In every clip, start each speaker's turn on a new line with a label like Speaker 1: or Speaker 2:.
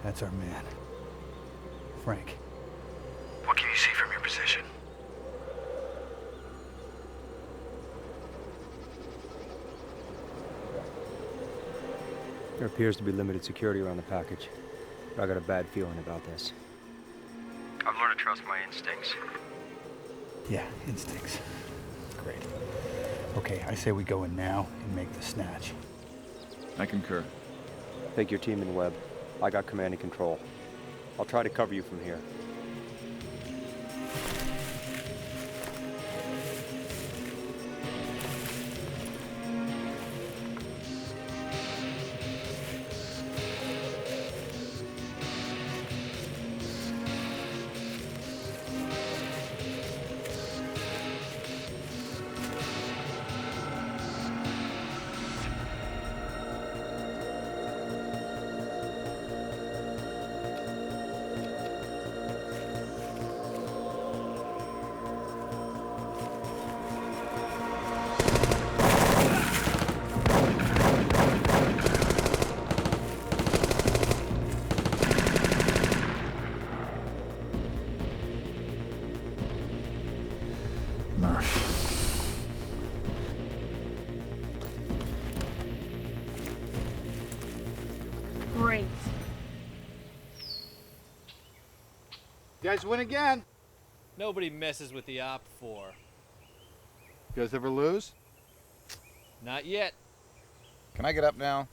Speaker 1: That's our man. Frank.
Speaker 2: What can you see from your position?
Speaker 3: There appears to be limited security around the package, but I got a bad feeling about this.
Speaker 4: I've learned to trust my instincts.
Speaker 1: Yeah, instincts. Great. Okay, I say we go in now and make the snatch.
Speaker 5: I concur.
Speaker 3: Take your team in, Webb. I got command and control. I'll try to cover you from here.
Speaker 6: Great.
Speaker 7: You guys win again.
Speaker 8: Nobody messes with the Op 4.
Speaker 7: You guys ever lose?
Speaker 8: Not yet.
Speaker 5: Can I get up now?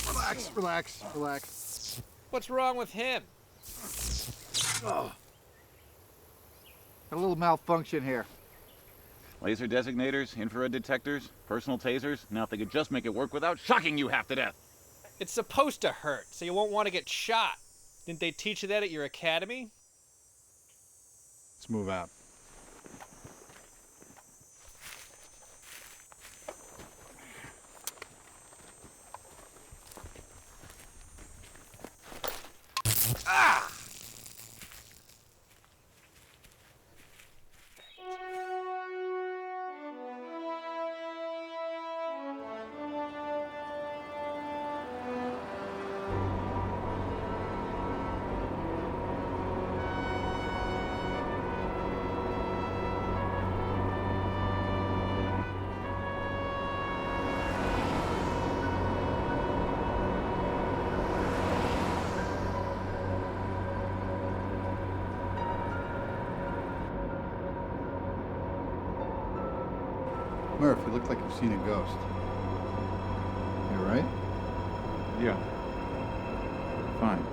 Speaker 7: Relax, relax, relax.
Speaker 8: What's wrong with him?
Speaker 7: Got a little malfunction here.
Speaker 5: Laser designators, infrared detectors, personal tasers. Now if they could just make it work without shocking you half to death.
Speaker 8: It's supposed to hurt, so you won't want to get shot. Didn't they teach you that at your academy?
Speaker 7: Let's move out. Murph, you look like you've seen a ghost. You all right?
Speaker 5: Yeah. Fine.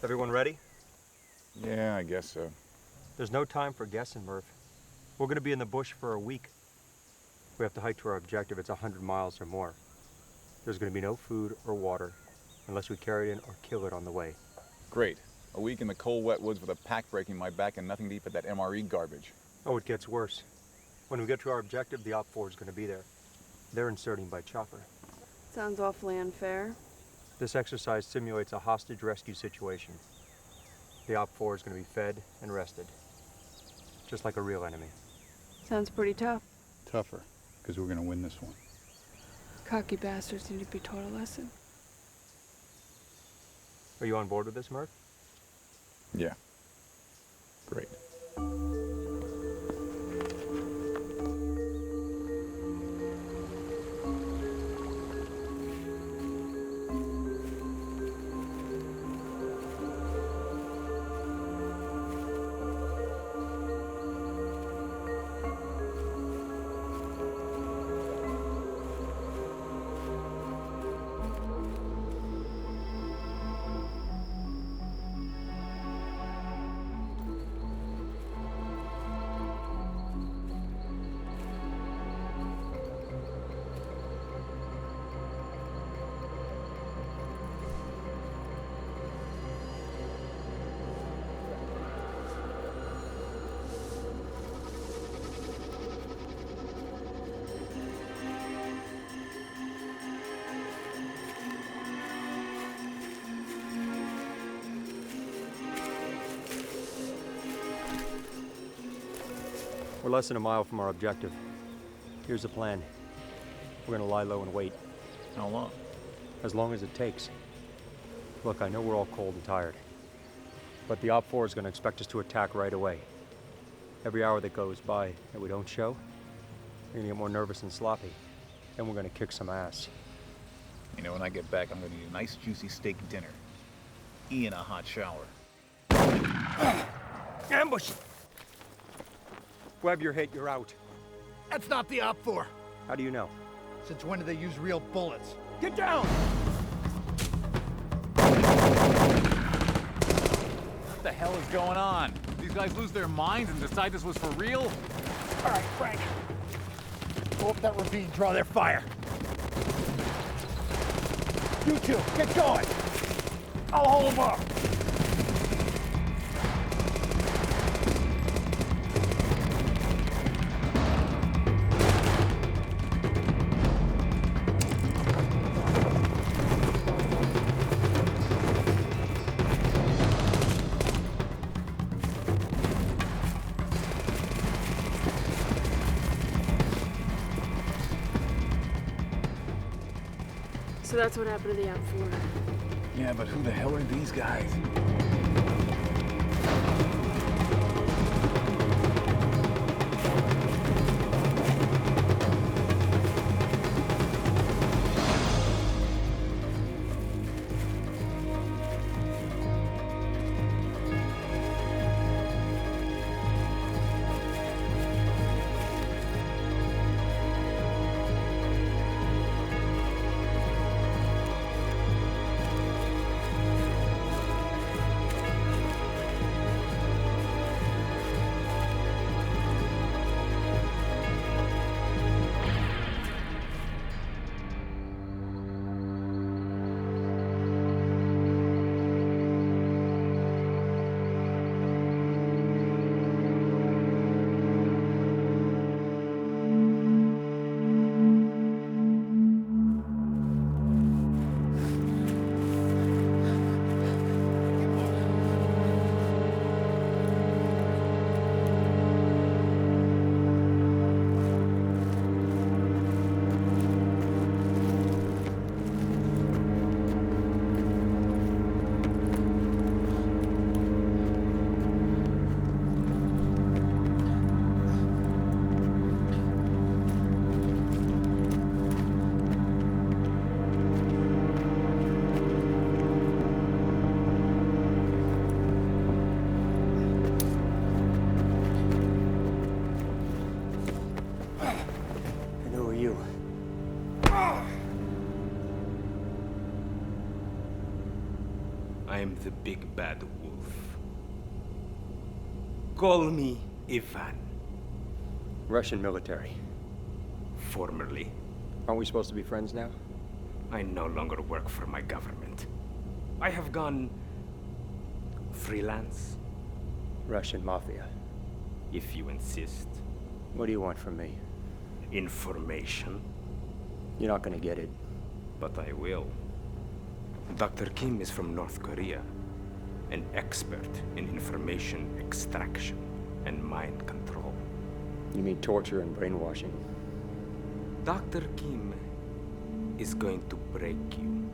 Speaker 3: Everyone ready?
Speaker 5: Yeah, I guess so.
Speaker 3: There's no time for guessing, Murph. We're gonna be in the bush for a week. We have to hike to our objective. It's 100 miles or more. There's gonna be no food or water unless we carry it in or kill it on the way.
Speaker 5: Great. A week in the cold, wet woods with a pack breaking my back and nothing to eat but that MRE garbage.
Speaker 3: Oh, it gets worse. When we get to our objective, the Op 4 is gonna be there. They're inserting by chopper.
Speaker 6: Sounds awfully unfair.
Speaker 3: This exercise simulates a hostage rescue situation. The Op 4 is gonna be fed and rested, just like a real enemy.
Speaker 6: Sounds pretty tough.
Speaker 7: Tougher, because we're gonna win this one.
Speaker 6: Cocky bastards need to be taught a lesson.
Speaker 3: Are you on board with this, Murph?
Speaker 5: Yeah. Great.
Speaker 3: less than a mile from our objective. Here's the plan. We're gonna lie low and wait.
Speaker 5: How long?
Speaker 3: As long as it takes. Look, I know we're all cold and tired. But the Op 4 is gonna expect us to attack right away. Every hour that goes by that we don't show, we're gonna get more nervous and sloppy. And we're gonna kick some ass.
Speaker 5: You know, when I get back, I'm gonna eat a nice juicy steak dinner. In a hot shower.
Speaker 3: Ambush! Webb, you're hit, you're out.
Speaker 1: That's not the Op 4.
Speaker 3: How do you know?
Speaker 1: Since when do they use real bullets?
Speaker 3: Get down!
Speaker 5: What the hell is going on? These guys lose their minds and decide this was for real?
Speaker 1: All right, Frank. Go up that ravine, draw their fire. You two, get going. I'll hold them up.
Speaker 6: So that's what happened to the Op 4.
Speaker 5: Yeah, but who the hell are these guys?
Speaker 3: And who are you?
Speaker 9: I am the big bad wolf. Call me Ivan,
Speaker 3: Russian military.
Speaker 9: formerly.
Speaker 3: Aren't we supposed to be friends now?
Speaker 9: I no longer work for my government. I have gone freelance,
Speaker 3: Russian mafia.
Speaker 9: if you insist.
Speaker 3: What do you want from me?
Speaker 9: Information,
Speaker 3: You're not gonna get it.
Speaker 9: but I will. Dr. Kim is from North Korea, an expert in information extraction and mind control.
Speaker 3: You mean torture and brainwashing?
Speaker 9: Dr. Kim is going to break you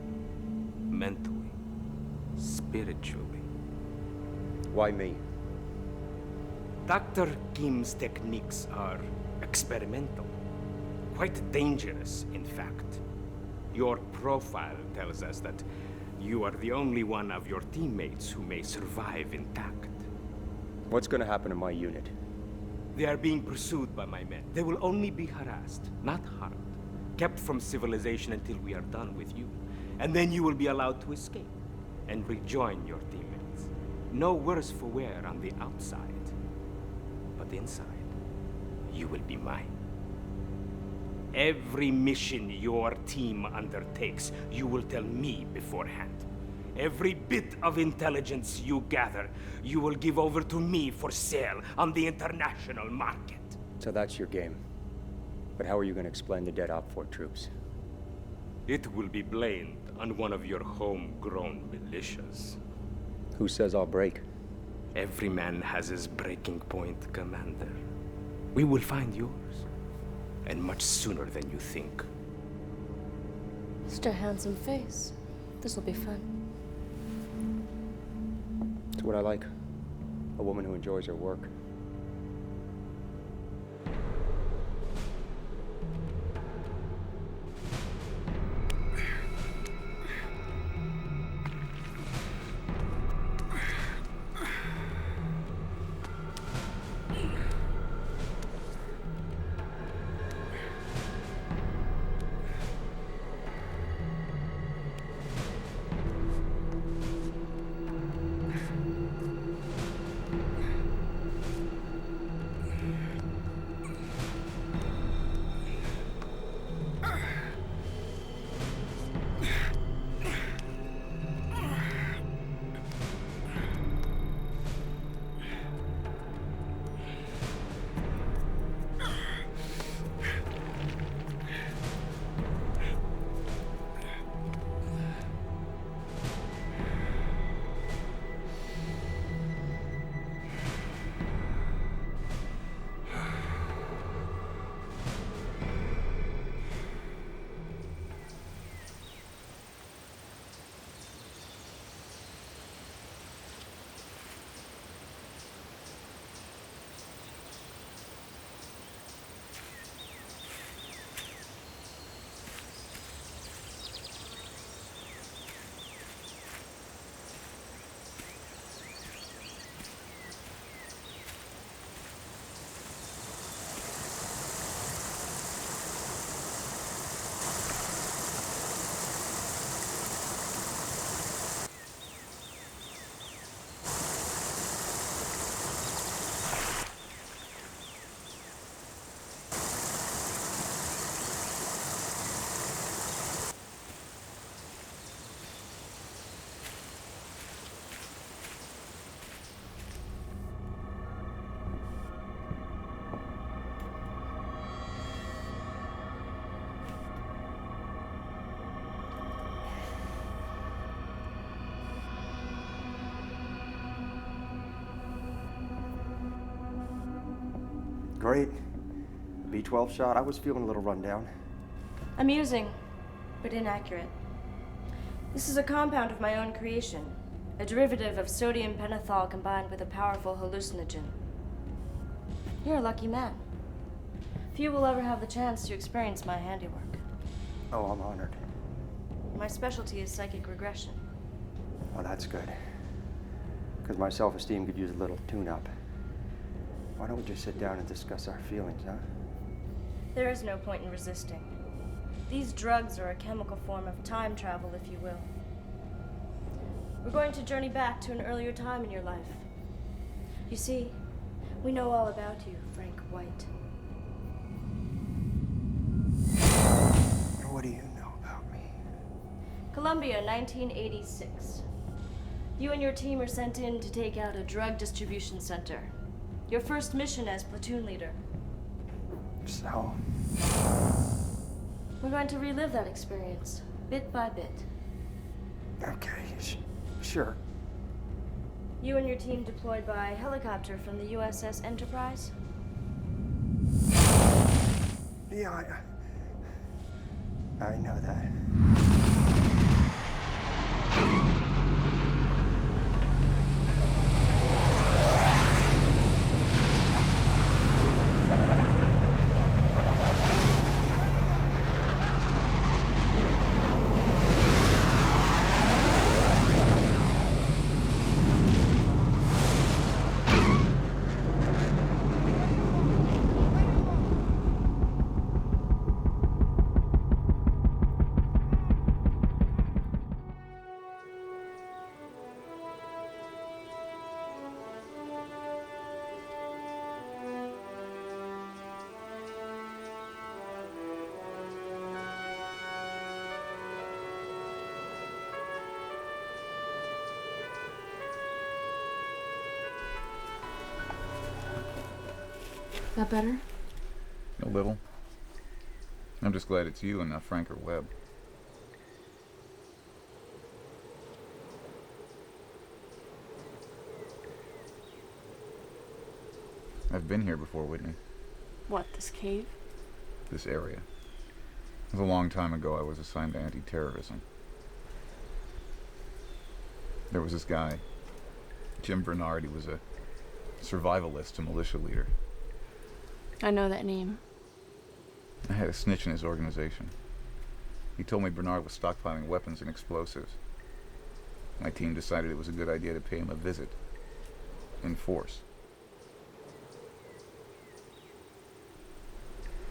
Speaker 9: mentally, spiritually.
Speaker 3: Why me?
Speaker 9: Dr. Kim's techniques are experimental, quite dangerous, in fact. Your profile tells us that you are the only one of your teammates who may survive intact.
Speaker 3: What's gonna happen to my unit?
Speaker 9: They are being pursued by my men. They will only be harassed, not harmed, kept from civilization until we are done with you. And then you will be allowed to escape and rejoin your teammates. No worse for wear on the outside, but inside, you will be mine. Every mission your team undertakes, you will tell me beforehand. Every bit of intelligence you gather, you will give over to me for sale on the international market.
Speaker 3: So that's your game. But how are you gonna explain the dead Op 4 troops?
Speaker 9: It will be blamed on one of your homegrown militias.
Speaker 3: Who says I'll break?
Speaker 9: Every man has his breaking point, Commander. We will find yours, and much sooner than you think.
Speaker 6: Just a handsome face. This'll be fun.
Speaker 3: It's what I like. A woman who enjoys her work.
Speaker 4: Great. B12 shot. I was feeling a little run down.
Speaker 6: Amusing, but inaccurate. This is a compound of my own creation, a derivative of sodium pentothal combined with a powerful hallucinogen. You're a lucky man. Few will ever have the chance to experience my handiwork.
Speaker 4: Oh, I'm honored.
Speaker 6: My specialty is psychic regression.
Speaker 4: Well, that's good. Because my self-esteem could use a little tune-up. Why don't we just sit down and discuss our feelings, huh?
Speaker 6: There is no point in resisting. These drugs are a chemical form of time travel, if you will. We're going to journey back to an earlier time in your life. You see, we know all about you, Frank White.
Speaker 4: What do you know about me?
Speaker 6: Columbia, 1986. You and your team are sent in to take out a drug distribution center. Your first mission as platoon leader.
Speaker 4: So?
Speaker 6: We're going to relive that experience, bit by bit.
Speaker 4: Okay, sure.
Speaker 6: You and your team deployed by helicopter from the USS Enterprise?
Speaker 4: Yeah, I know that.
Speaker 6: That better?
Speaker 5: A little. I'm just glad it's you and not Frank or Webb. I've been here before, Whitney.
Speaker 10: What, this cave?
Speaker 5: This area. It was a long time ago. I was assigned to anti-terrorism. There was this guy, Jim Bernard. He was a survivalist, a militia leader.
Speaker 10: I know that name.
Speaker 5: I had a snitch in his organization. He told me Bernard was stockpiling weapons and explosives. My team decided it was a good idea to pay him a visit. In force.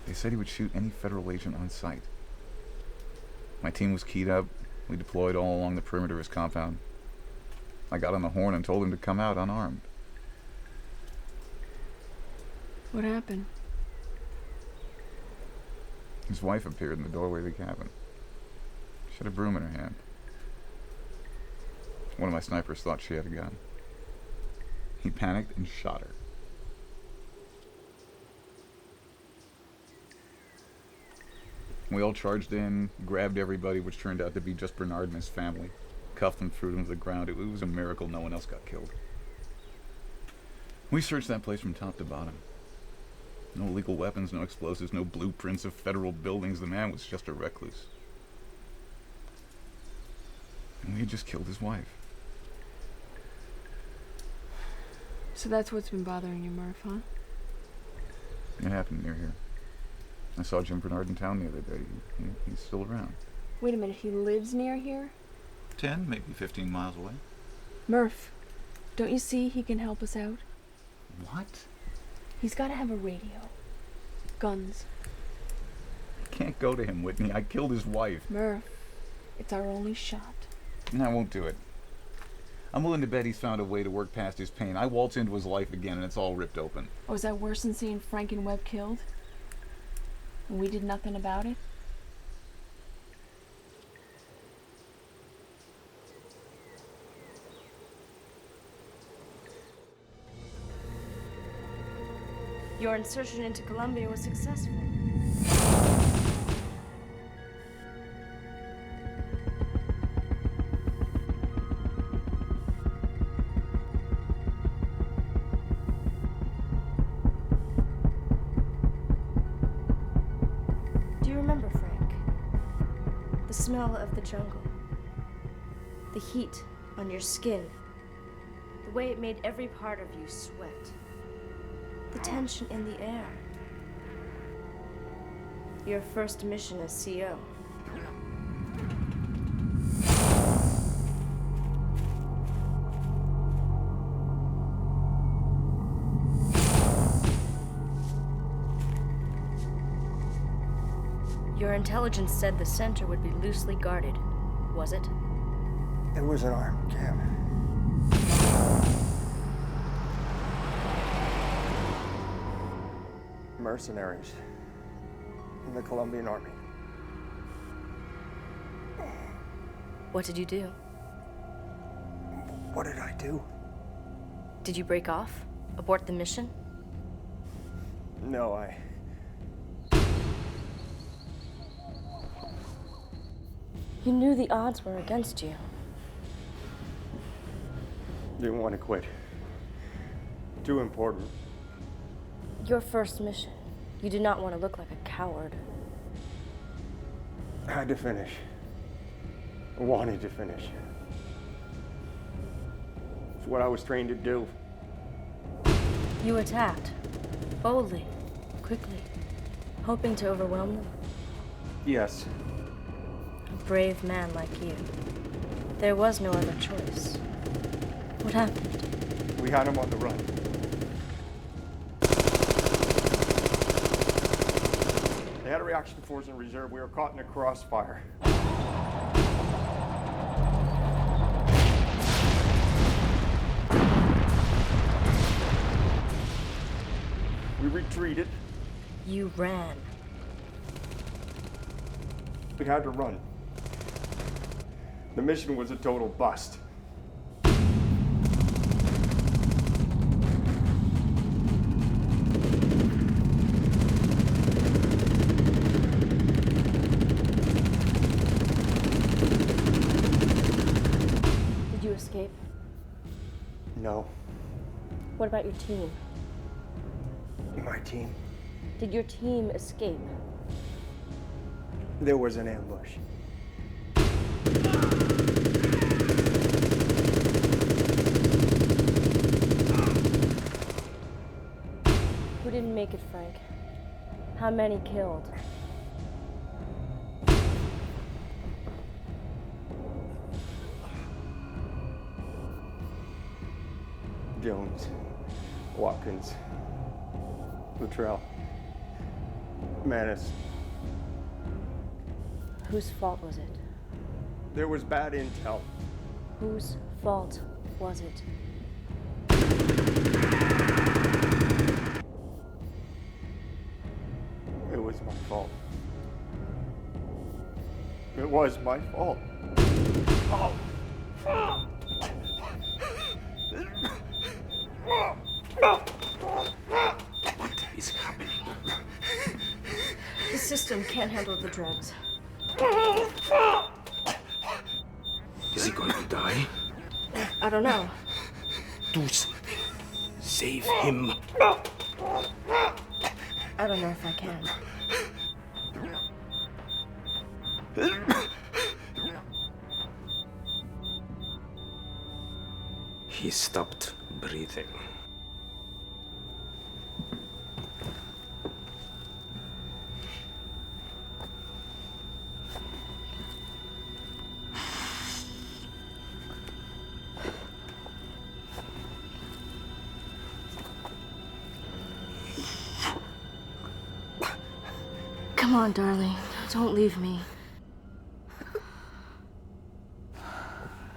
Speaker 5: They said he would shoot any federal agent on sight. My team was keyed up. We deployed all along the perimeter of his compound. I got on the horn and told him to come out unarmed.
Speaker 10: What happened?
Speaker 5: His wife appeared in the doorway of the cabin. She had a broom in her hand. One of my snipers thought she had a gun. He panicked and shot her. We all charged in, grabbed everybody, which turned out to be just Bernard and his family. Cuffed them, threw them to the ground. It was a miracle no one else got killed. We searched that place from top to bottom. No illegal weapons, no explosives, no blueprints of federal buildings. The man was just a recluse. And we had just killed his wife.
Speaker 10: So that's what's been bothering you, Murph, huh?
Speaker 5: It happened near here. I saw Jim Bernard in town the other day. He's still around.
Speaker 10: Wait a minute, he lives near here?
Speaker 5: 10, maybe 15 miles away.
Speaker 10: Murph, don't you see he can help us out?
Speaker 5: What?
Speaker 10: He's got to have a radio. Guns.
Speaker 5: I can't go to him, Whitney. I killed his wife.
Speaker 10: Murph, it's our only shot.
Speaker 5: And I won't do it. I'm willing to bet he's found a way to work past his pain. I waltz into his life again and it's all ripped open.
Speaker 10: Oh, is that worse than seeing Frank and Webb killed? And we did nothing about it?
Speaker 6: Your insertion into Colombia was successful. Do you remember, Frank? The smell of the jungle. The heat on your skin. The way it made every part of you sweat. The tension in the air. Your first mission as CO. Your intelligence said the center would be loosely guarded. Was it?
Speaker 4: It was an armed camp. Mercenaries in the Colombian army.
Speaker 6: What did you do?
Speaker 4: What did I do?
Speaker 6: Did you break off? Abort the mission?
Speaker 4: No,
Speaker 6: You knew the odds were against you.
Speaker 4: didn't want to quit. Too important.
Speaker 6: Your first mission. You did not want to look like a coward.
Speaker 4: I had to finish. I wanted to finish. It's what I was trained to do.
Speaker 6: You attacked. Boldly. Quickly. Hoping to overwhelm them.
Speaker 4: Yes.
Speaker 6: A brave man like you. There was no other choice. What happened?
Speaker 4: We had him on the run. They had a reaction force in reserve. We were caught in a crossfire. We retreated.
Speaker 6: You ran.
Speaker 4: We had to run. The mission was a total bust.
Speaker 6: Did you escape?
Speaker 4: No.
Speaker 6: What about your team?
Speaker 4: My team.
Speaker 6: Did your team escape?
Speaker 4: There was an ambush.
Speaker 6: Who didn't make it, Frank? How many killed?
Speaker 4: Jones, Watkins, Luttrell, Manis.
Speaker 6: Whose fault was it?
Speaker 4: There was bad intel.
Speaker 6: Whose fault was it?
Speaker 4: It was my fault. It was my fault. Oh.
Speaker 9: What is happening?
Speaker 6: The system can't handle the drugs.
Speaker 9: Is he going to die?
Speaker 6: I don't know.
Speaker 9: Do something. Save him.
Speaker 6: I don't know if I can.
Speaker 9: He stopped breathing.
Speaker 6: Come on, darling. Don't leave me.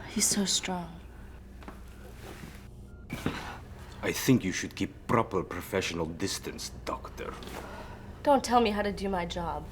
Speaker 6: He's so strong.
Speaker 9: I think you should keep proper professional distance, Doctor.
Speaker 6: Don't tell me how to do my job.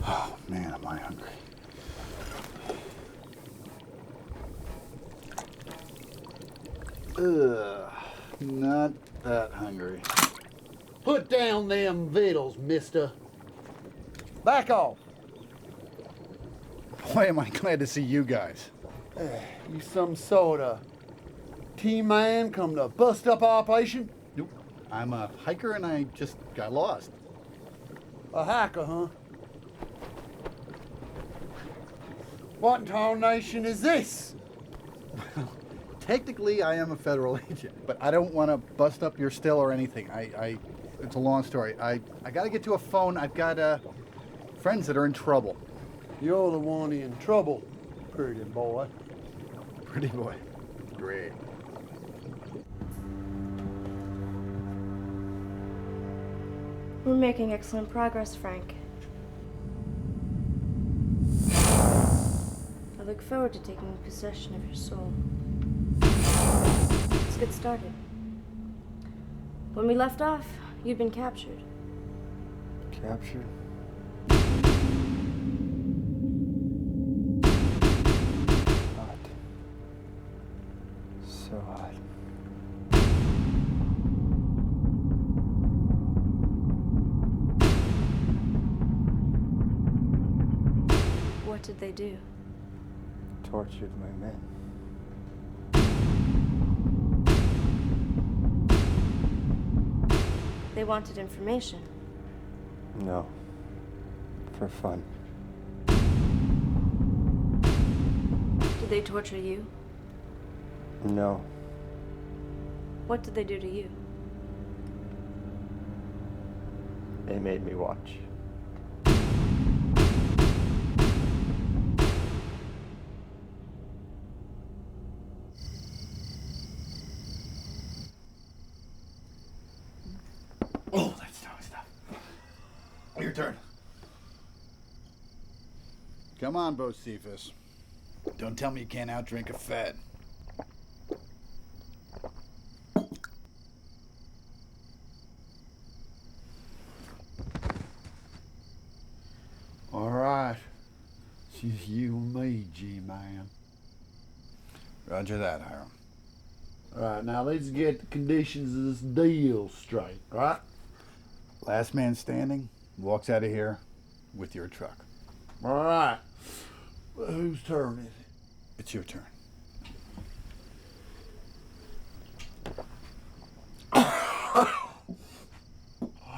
Speaker 7: Oh, man, am I hungry. Ugh, not that hungry.
Speaker 11: Put down them vittles, mister. Back off.
Speaker 7: Boy, am I glad to see you guys.
Speaker 11: You some sort of team man come to bust up operation?
Speaker 7: Nope. I'm a hiker and I just got lost.
Speaker 11: A hacker, huh? What in tarnation is this?
Speaker 7: Technically, I am a federal agent, but I don't want to bust up your still or anything. It's a long story. I got to get to a phone. I've got friends that are in trouble.
Speaker 11: You're the one in trouble, pretty boy.
Speaker 7: Pretty boy. Great.
Speaker 6: We're making excellent progress, Frank. I look forward to taking possession of your soul. Let's get started. When we left off, you'd been captured.
Speaker 4: Captured? Hot. So hot.
Speaker 6: What did they do?
Speaker 4: Tortured my men.
Speaker 6: They wanted information.
Speaker 4: No. For fun.
Speaker 6: Did they torture you?
Speaker 4: No.
Speaker 6: What did they do to you?
Speaker 4: They made me watch.
Speaker 7: your turn. Come on, Bocephus. Don't tell me you can't outdrink a Fed.
Speaker 11: All right. It's just you and me, G-Man.
Speaker 7: Roger that, Hiram.
Speaker 11: All right, now let's get the conditions of this deal straight, all right?
Speaker 7: Last man standing walks out of here with your truck.
Speaker 11: All right. Well, whose turn is it?
Speaker 7: It's your turn.
Speaker 11: All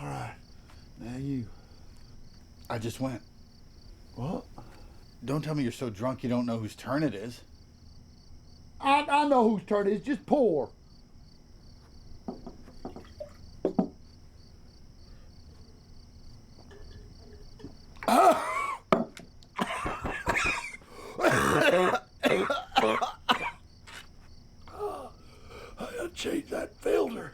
Speaker 11: right. Now you.
Speaker 7: I just went.
Speaker 11: What?
Speaker 7: Don't tell me you're so drunk you don't know whose turn it is.
Speaker 11: I know whose turn it is. Just pour. I gotta change that filter.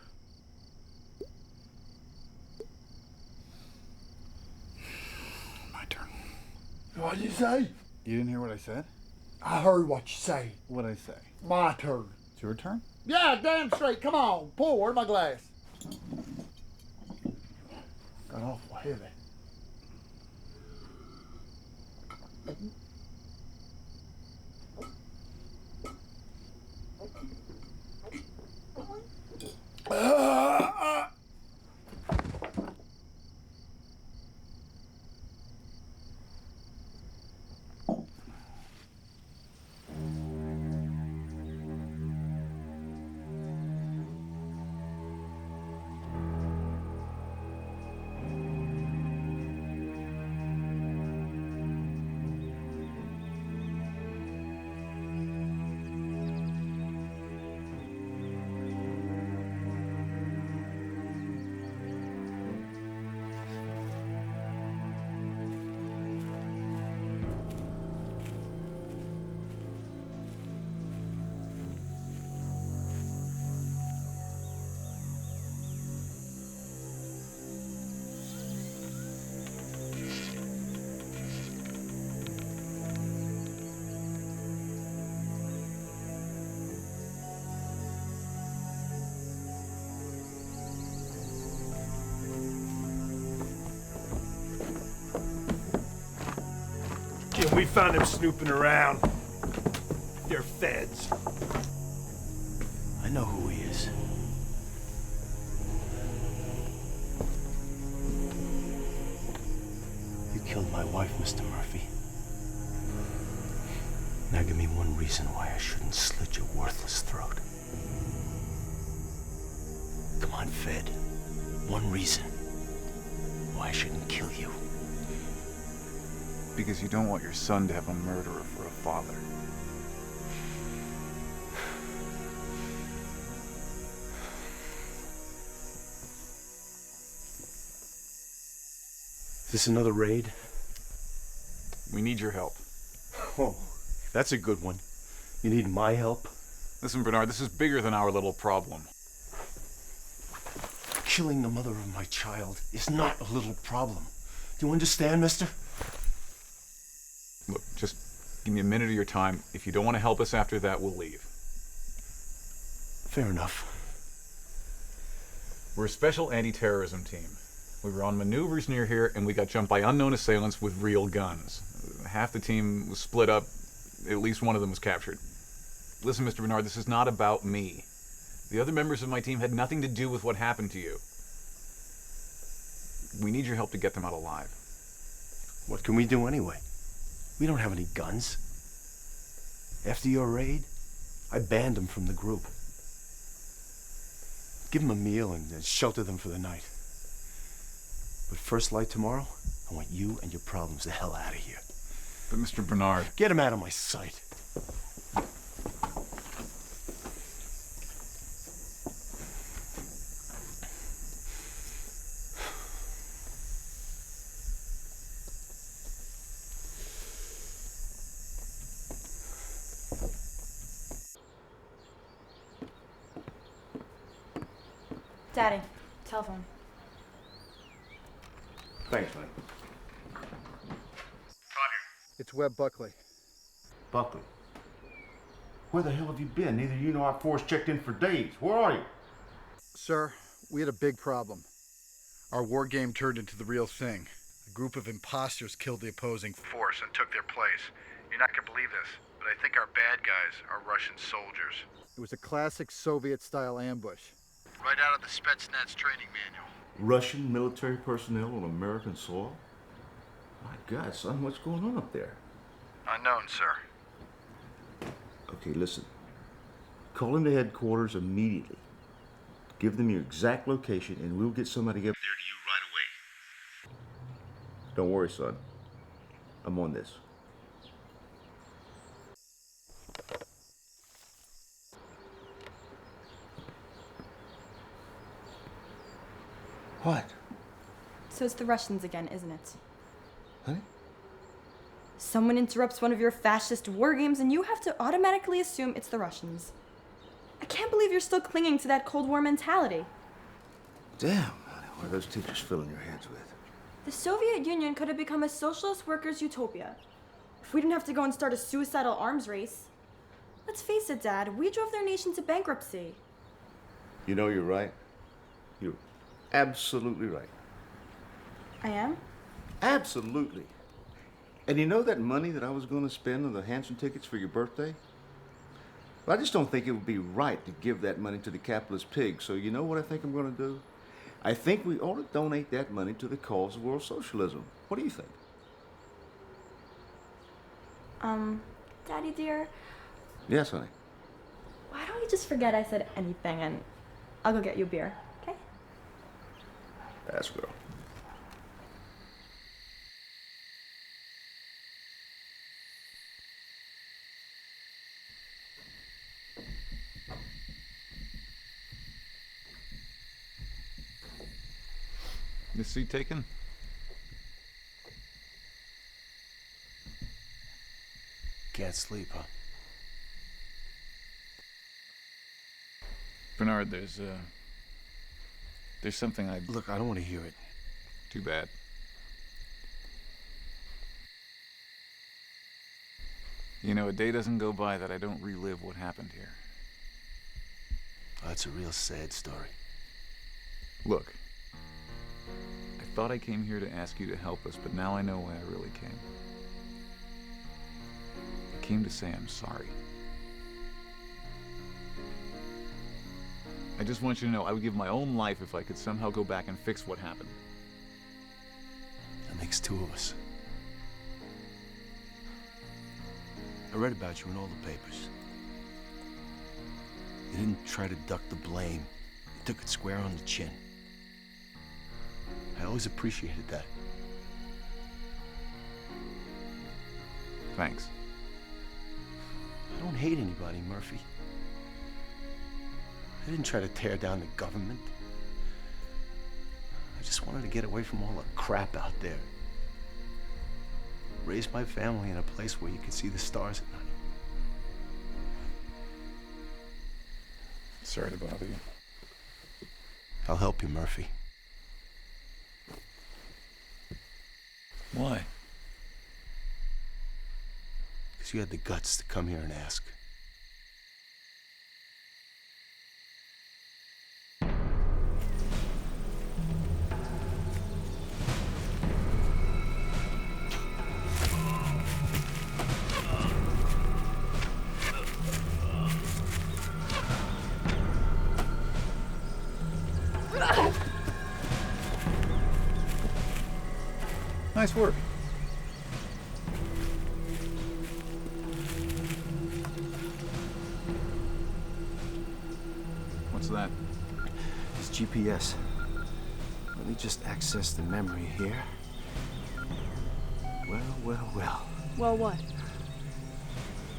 Speaker 7: My turn.
Speaker 11: What'd you say?
Speaker 7: You didn't hear what I said?
Speaker 11: I heard what you say.
Speaker 7: What'd I say?
Speaker 11: My turn.
Speaker 7: It's your turn?
Speaker 11: Yeah, damn straight. Come on, pour. Where's my glass? Got awful heavy.
Speaker 12: Yeah, we found them snooping around. They're feds.
Speaker 2: I know who he is. You killed my wife, Mr. Murphy. Now give me one reason why I shouldn't slit your worthless throat. Come on, Fed. One reason why I shouldn't kill you.
Speaker 5: Because you don't want your son to have a murderer for a father.
Speaker 2: Is this another raid?
Speaker 5: We need your help.
Speaker 2: Oh, that's a good one. You need my help?
Speaker 5: Listen, Bernard, this is bigger than our little problem.
Speaker 2: Killing the mother of my child is not a little problem. Do you understand, mister?
Speaker 5: Look, just give me a minute of your time. If you don't want to help us after that, we'll leave.
Speaker 2: Fair enough.
Speaker 5: We're a special anti-terrorism team. We were on maneuvers near here, and we got jumped by unknown assailants with real guns. Half the team was split up. At least one of them was captured. Listen, Mr. Bernard, this is not about me. The other members of my team had nothing to do with what happened to you. We need your help to get them out alive.
Speaker 2: What can we do anyway? We don't have any guns. After your raid, I banned them from the group. Give them a meal and shelter them for the night. But first light tomorrow, I want you and your problems the hell out of here.
Speaker 5: But Mr. Bernard...
Speaker 2: Get them out of my sight.
Speaker 6: Daddy, telephone.
Speaker 2: Thanks, man.
Speaker 7: It's Webb Buckley.
Speaker 2: Buckley. Where the hell have you been? Neither you nor our force checked in for days. Where are you?
Speaker 7: Sir, we had a big problem. Our war game turned into the real thing. A group of imposters killed the opposing force and took their place. You're not going to believe this, but I think our bad guys are Russian soldiers. It was a classic Soviet-style ambush. Right out of the Spetsnaz training manual.
Speaker 2: Russian military personnel on American soil? My God, son, what's going on up there?
Speaker 7: Unknown, sir.
Speaker 2: Okay, listen. Call into headquarters immediately. Give them your exact location, and we'll get somebody up there to you right away. Don't worry, son. I'm on this. What?
Speaker 13: So it's the Russians again, isn't it?
Speaker 2: Honey?
Speaker 13: Someone interrupts one of your fascist war games and you have to automatically assume it's the Russians. I can't believe you're still clinging to that Cold War mentality.
Speaker 2: Damn, honey, what are those teachers filling your heads with?
Speaker 13: The Soviet Union could have become a socialist workers' utopia if we didn't have to go and start a suicidal arms race. Let's face it, Dad, we drove their nation to bankruptcy.
Speaker 2: You know you're right. You're absolutely right.
Speaker 13: I am?
Speaker 2: Absolutely. And you know that money that I was going to spend on the Hanson tickets for your birthday? Well, I just don't think it would be right to give that money to the capitalist pig. So you know what I think I'm going to do? I think we ought to donate that money to the cause of world socialism. What do you think?
Speaker 13: Daddy dear,
Speaker 2: Yes, honey.
Speaker 13: why don't you just forget I said anything and I'll go get you a beer, okay?
Speaker 2: Ass girl.
Speaker 5: This seat taken?
Speaker 2: Can't sleep, huh?
Speaker 5: Bernard, there's something I...
Speaker 2: Look, I don't want to hear it.
Speaker 5: Too bad. You know, a day doesn't go by that I don't relive what happened here.
Speaker 2: Oh, that's a real sad story.
Speaker 5: Look, I thought I came here to ask you to help us, but now I know why I really came. I came to say I'm sorry. I just want you to know I would give my own life if I could somehow go back and fix what happened.
Speaker 2: That makes two of us. I read about you in all the papers. You didn't try to duck the blame. You took it square on the chin. I always appreciated that.
Speaker 5: Thanks.
Speaker 2: I don't hate anybody, Murphy. I didn't try to tear down the government. I just wanted to get away from all the crap out there. Raise my family in a place where you could see the stars at night.
Speaker 5: Sorry to bother you.
Speaker 2: I'll help you, Murphy.
Speaker 5: Why?
Speaker 2: Because you had the guts to come here and ask.
Speaker 5: Nice work. What's that?
Speaker 2: It's GPS. Let me just access the memory here. Well.
Speaker 10: Well, what?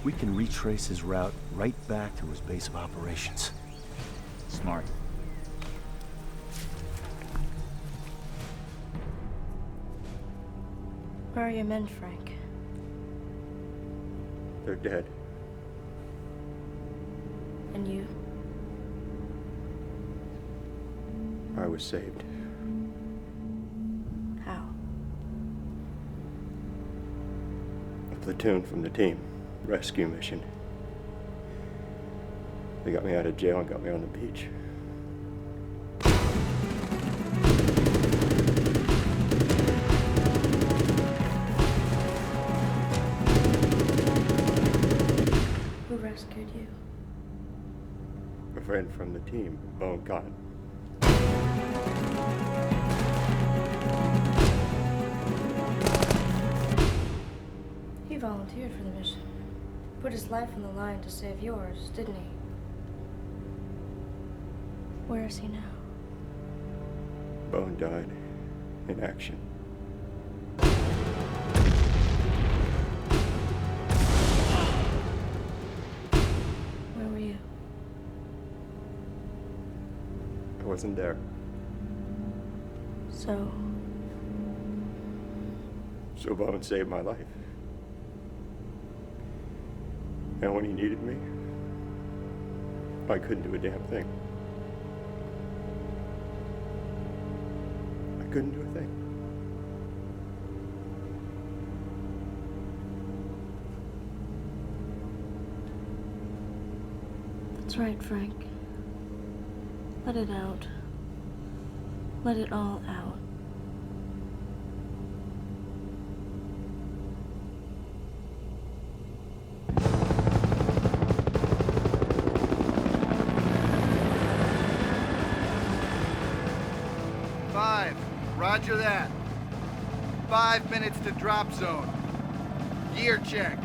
Speaker 2: We can retrace his route right back to his base of operations.
Speaker 5: Smart.
Speaker 6: Where are your men, Frank?
Speaker 4: They're dead.
Speaker 6: And you?
Speaker 4: I was saved.
Speaker 6: How?
Speaker 4: platoon from the team. Rescue mission. They got me out of jail and got me on the beach.
Speaker 6: Who rescued you?
Speaker 4: A friend from the team, Bone Cotton.
Speaker 6: He volunteered for the mission. Put his life on the line to save yours, didn't he? Where is he now?
Speaker 4: Bone died in action.
Speaker 6: Where were you?
Speaker 4: I wasn't there.
Speaker 6: So
Speaker 4: Bone saved my life. And when he needed me, I couldn't do a damn thing. I couldn't do a thing.
Speaker 6: that's right, Frank. Let it out. Let it all out.
Speaker 7: Roger that. 5 minutes to drop zone. Gear check.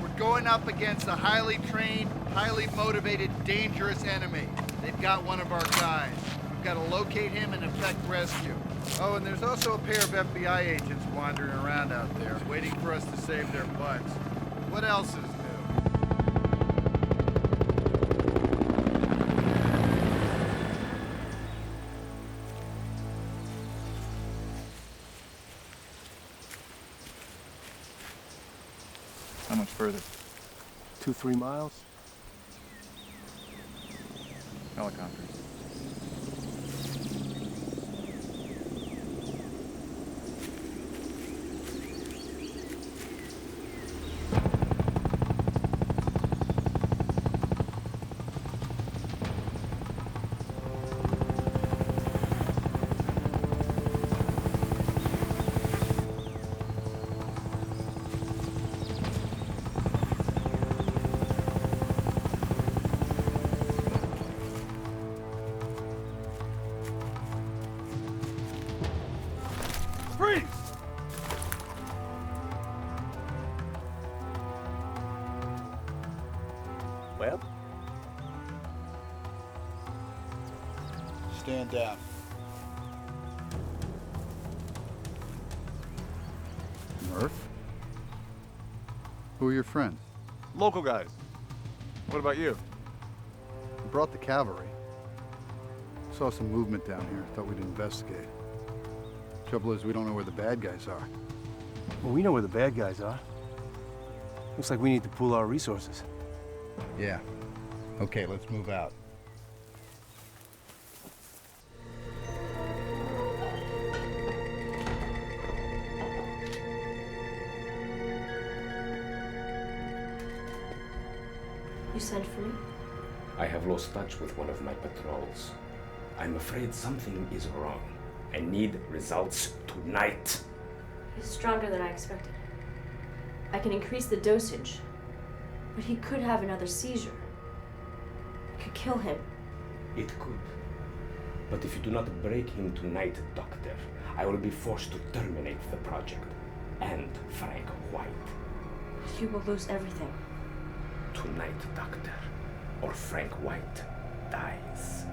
Speaker 7: We're going up against a highly trained, highly motivated, dangerous enemy. They've got one of our guys. We've got to locate him and effect rescue. Oh, and there's also a pair of FBI agents wandering around out there, waiting for us to save their butts. What else is new?
Speaker 5: How much further?
Speaker 14: 2-3 miles.
Speaker 5: Helicopters.
Speaker 7: Freeze!
Speaker 14: Well?
Speaker 7: Stand down.
Speaker 1: Murph? Who are your friends?
Speaker 15: Local guys. What about you?
Speaker 1: We brought the cavalry. Saw some movement down here. Thought we'd investigate. Trouble is, we don't know where the bad guys are.
Speaker 14: Well, we know where the bad guys are. Looks like we need to pool our resources.
Speaker 1: Yeah. Okay, let's move out.
Speaker 6: You sent for me?
Speaker 9: I have lost touch with one of my patrols. I'm afraid something is wrong. I need results tonight.
Speaker 6: He's stronger than I expected. I can increase the dosage, but he could have another seizure. It could kill him.
Speaker 9: It could. But if you do not break him tonight, Doctor, I will be forced to terminate the project. And Frank White.
Speaker 6: You will lose everything.
Speaker 9: Tonight, Doctor, or Frank White dies.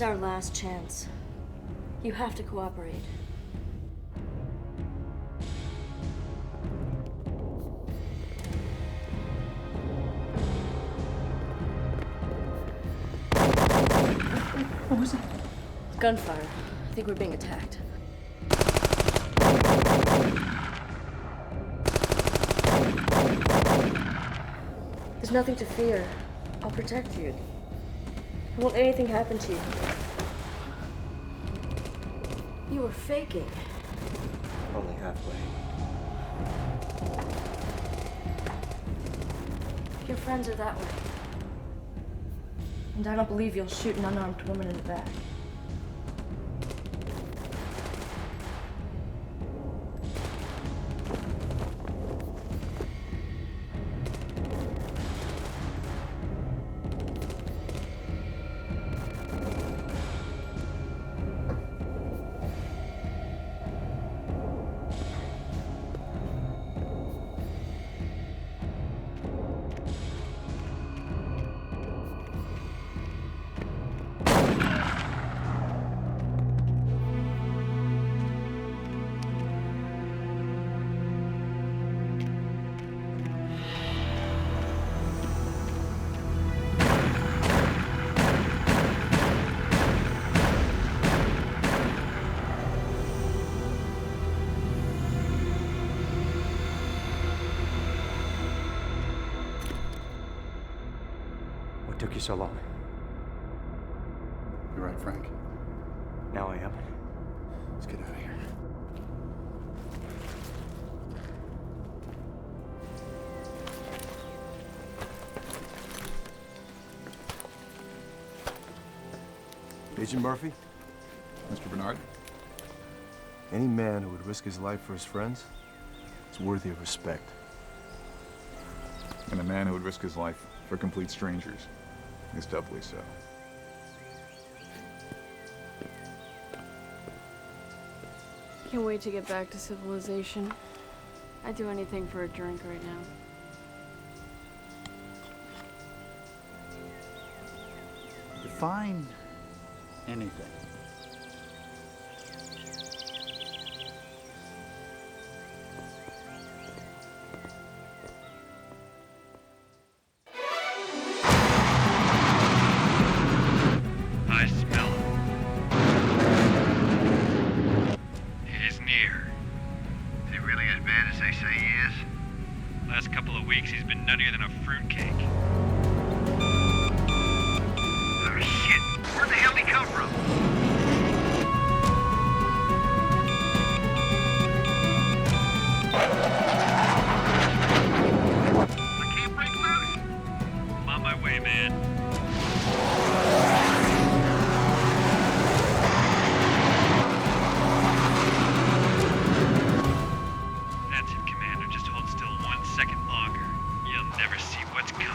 Speaker 6: is our last chance. You have to cooperate.
Speaker 10: What was it?
Speaker 6: Gunfire. I think we're being attacked. There's nothing to fear. I'll protect you. I won't let anything happen to you. You were faking.
Speaker 4: Only halfway.
Speaker 6: Your friends are that way. And I don't believe you'll shoot an unarmed woman in the back.
Speaker 4: What took you so long?
Speaker 1: You're right, Frank.
Speaker 4: Now I am.
Speaker 1: Let's get out of here.
Speaker 14: Agent Murphy?
Speaker 5: Mr. Bernard?
Speaker 14: Any man who would risk his life for his friends is worthy of respect.
Speaker 5: And a man who would risk his life for complete strangers is doubly so.
Speaker 10: Can't wait to get back to civilization. I'd do anything for a drink right now.
Speaker 7: Define anything.
Speaker 16: I smell him. He's near. Is he really as bad as they say he is? Last couple of weeks, he's been nuttier than a fruitcake. Oh, shit! Where the hell did he come from? I can't break loose. I'm on my way, man. That's it, Commander. Just hold still 1 second longer. You'll never see what's coming.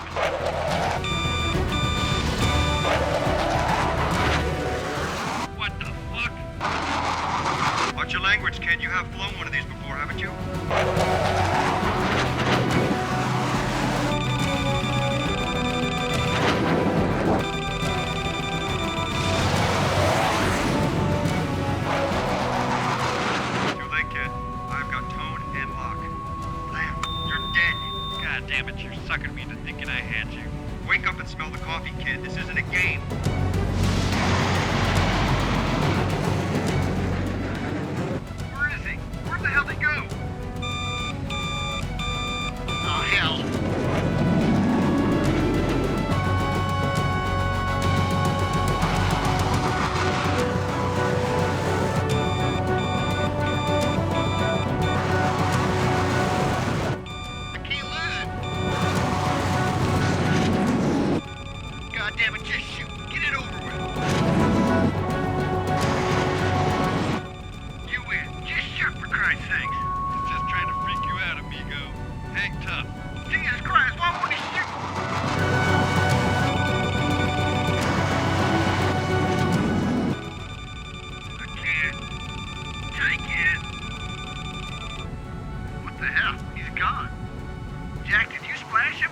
Speaker 16: What the fuck? Watch your language, kid. You have flown one of these before, haven't you? Too late, kid. I've got tone and lock. Damn, you're dead. God damn it, you're sucking me into thinking I had you. Wake up and smell the coffee, kid. This isn't a game. Where is he? Where the hell did he go? Oh, hell. I can't lose it. God damn it, just shoot. Get it over with. You win. Just shoot, for Christ's sakes. He's just trying to freak you out, amigo. Hang tough. Jesus Christ, why won't he shoot? I can't. Take it. What the hell? He's gone. Jack, did you splash him?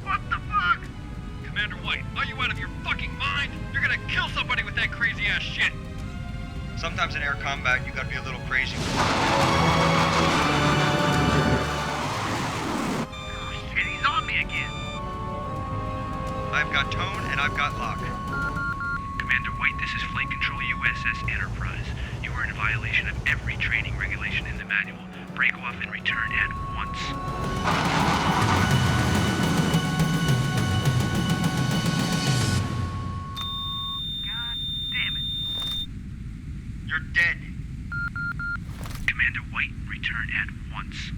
Speaker 16: What the fuck? Commander White, are you break off and return at once. God damn it. You're dead. Commander White, return at once.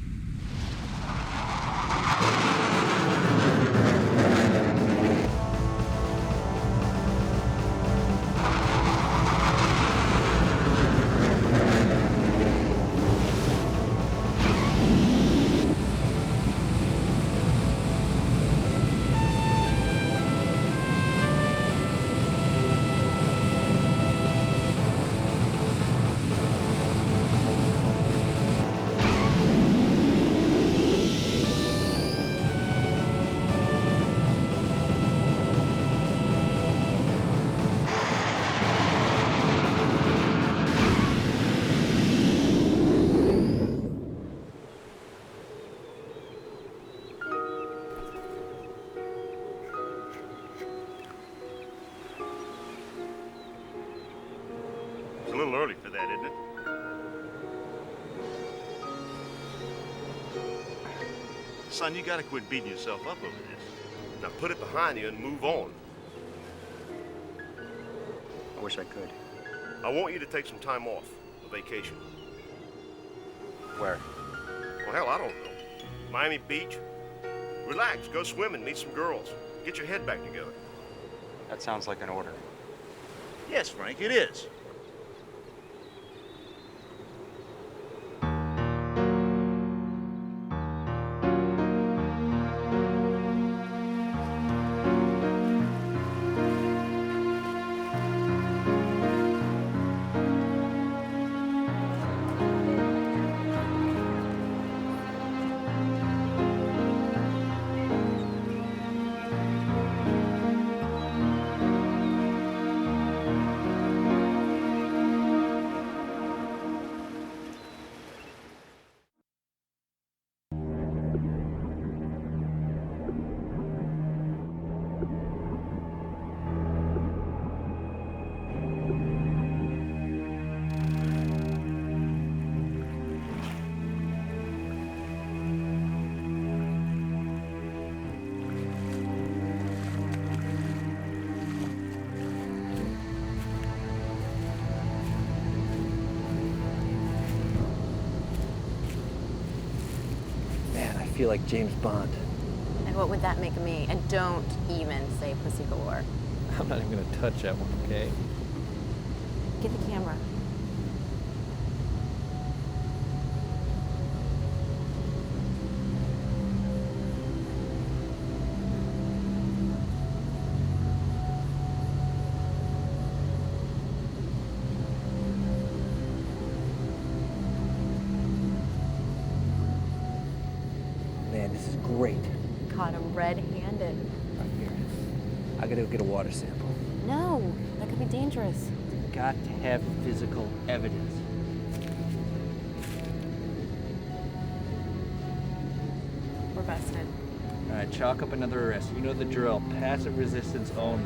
Speaker 17: It's a little early for that, isn't it? Son, you gotta quit beating yourself up over this. Now put it behind you and move on.
Speaker 4: I wish I could.
Speaker 17: I want you to take some time off, a vacation.
Speaker 4: Where?
Speaker 17: Well, hell, I don't know. Miami Beach? Relax, go swimming, meet some girls. Get your head back together.
Speaker 4: That sounds like an order.
Speaker 17: Yes, Frank, it is.
Speaker 8: I feel like James Bond.
Speaker 18: And what would that make me? And don't even say pussy galore.
Speaker 8: I'm not even gonna touch that one, okay?
Speaker 18: Get the camera.
Speaker 8: Man, this is great.
Speaker 18: Caught him red-handed.
Speaker 8: Right here. I gotta go get a water sample.
Speaker 18: No, that could be dangerous.
Speaker 8: Got to have physical evidence.
Speaker 18: We're busted.
Speaker 8: All right, chalk up another arrest. You know the drill. Passive resistance only.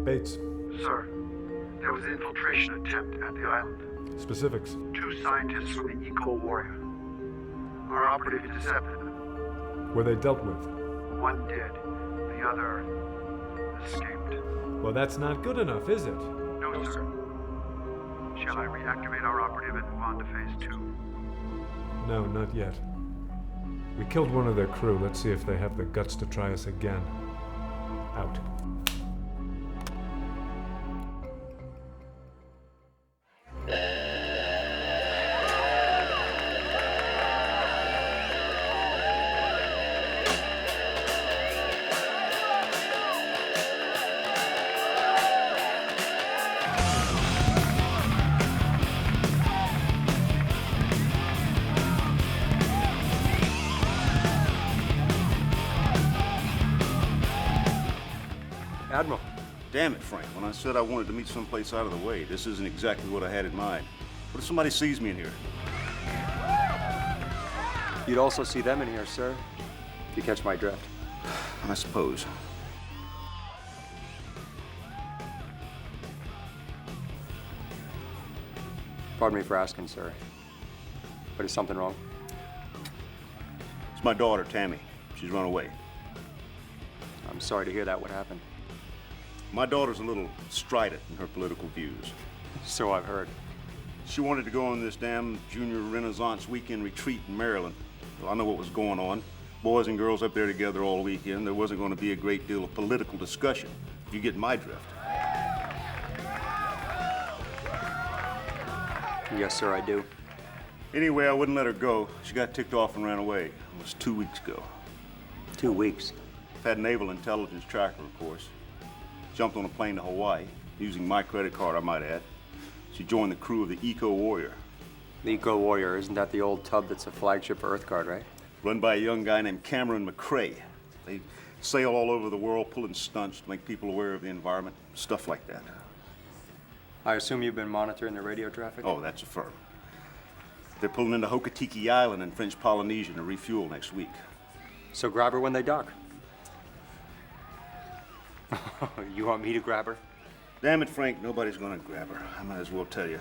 Speaker 19: Bates.
Speaker 20: Sir, there was an infiltration attempt at the island.
Speaker 19: Specifics.
Speaker 20: 2 scientists from the Eco Warrior. Our operative intercepted them.
Speaker 19: Were they dealt with?
Speaker 20: 1 did. The other escaped.
Speaker 19: Well, that's not good enough, is it?
Speaker 20: No, sir. Shall I reactivate our operative and move on to phase 2?
Speaker 19: No, not yet. We killed one of their crew. Let's see if they have the guts to try us again. Out.
Speaker 4: Admiral.
Speaker 2: Damn it, Frank. When I said I wanted to meet someplace out of the way, this isn't exactly what I had in mind. What if somebody sees me in here?
Speaker 4: You'd also see them in here, sir, if you catch my drift.
Speaker 2: I suppose.
Speaker 4: Pardon me for asking, sir, but is something wrong?
Speaker 2: It's my daughter, Tammy. She's run away.
Speaker 4: I'm sorry to hear that. What happened?
Speaker 2: My daughter's a little strident in her political views.
Speaker 4: So I've heard.
Speaker 2: She wanted to go on this damn Junior Renaissance weekend retreat in Maryland. Well, I know what was going on. Boys and girls up there together all weekend. There wasn't going to be a great deal of political discussion. If you get my drift.
Speaker 4: Yes, sir, I do.
Speaker 2: Anyway, I wouldn't let her go. She got ticked off and ran away. It was 2 weeks ago.
Speaker 4: 2 weeks?
Speaker 2: Had naval intelligence tracker, of course. Jumped on a plane to Hawaii, using my credit card, I might add. She joined the crew of the Eco Warrior.
Speaker 4: The Eco Warrior, isn't that the old tub that's a flagship for EarthGuard, right?
Speaker 2: Run by a young guy named Cameron McCrae. They sail all over the world, pulling stunts to make people aware of the environment, stuff like that.
Speaker 4: I assume you've been monitoring the radio traffic?
Speaker 2: Oh, that's a firm. They're pulling into Hokatiki Island in French Polynesia to refuel next week.
Speaker 4: So grab her when they dock. You want me to grab her?
Speaker 2: Damn it, Frank, nobody's gonna grab her. I might as well tell you.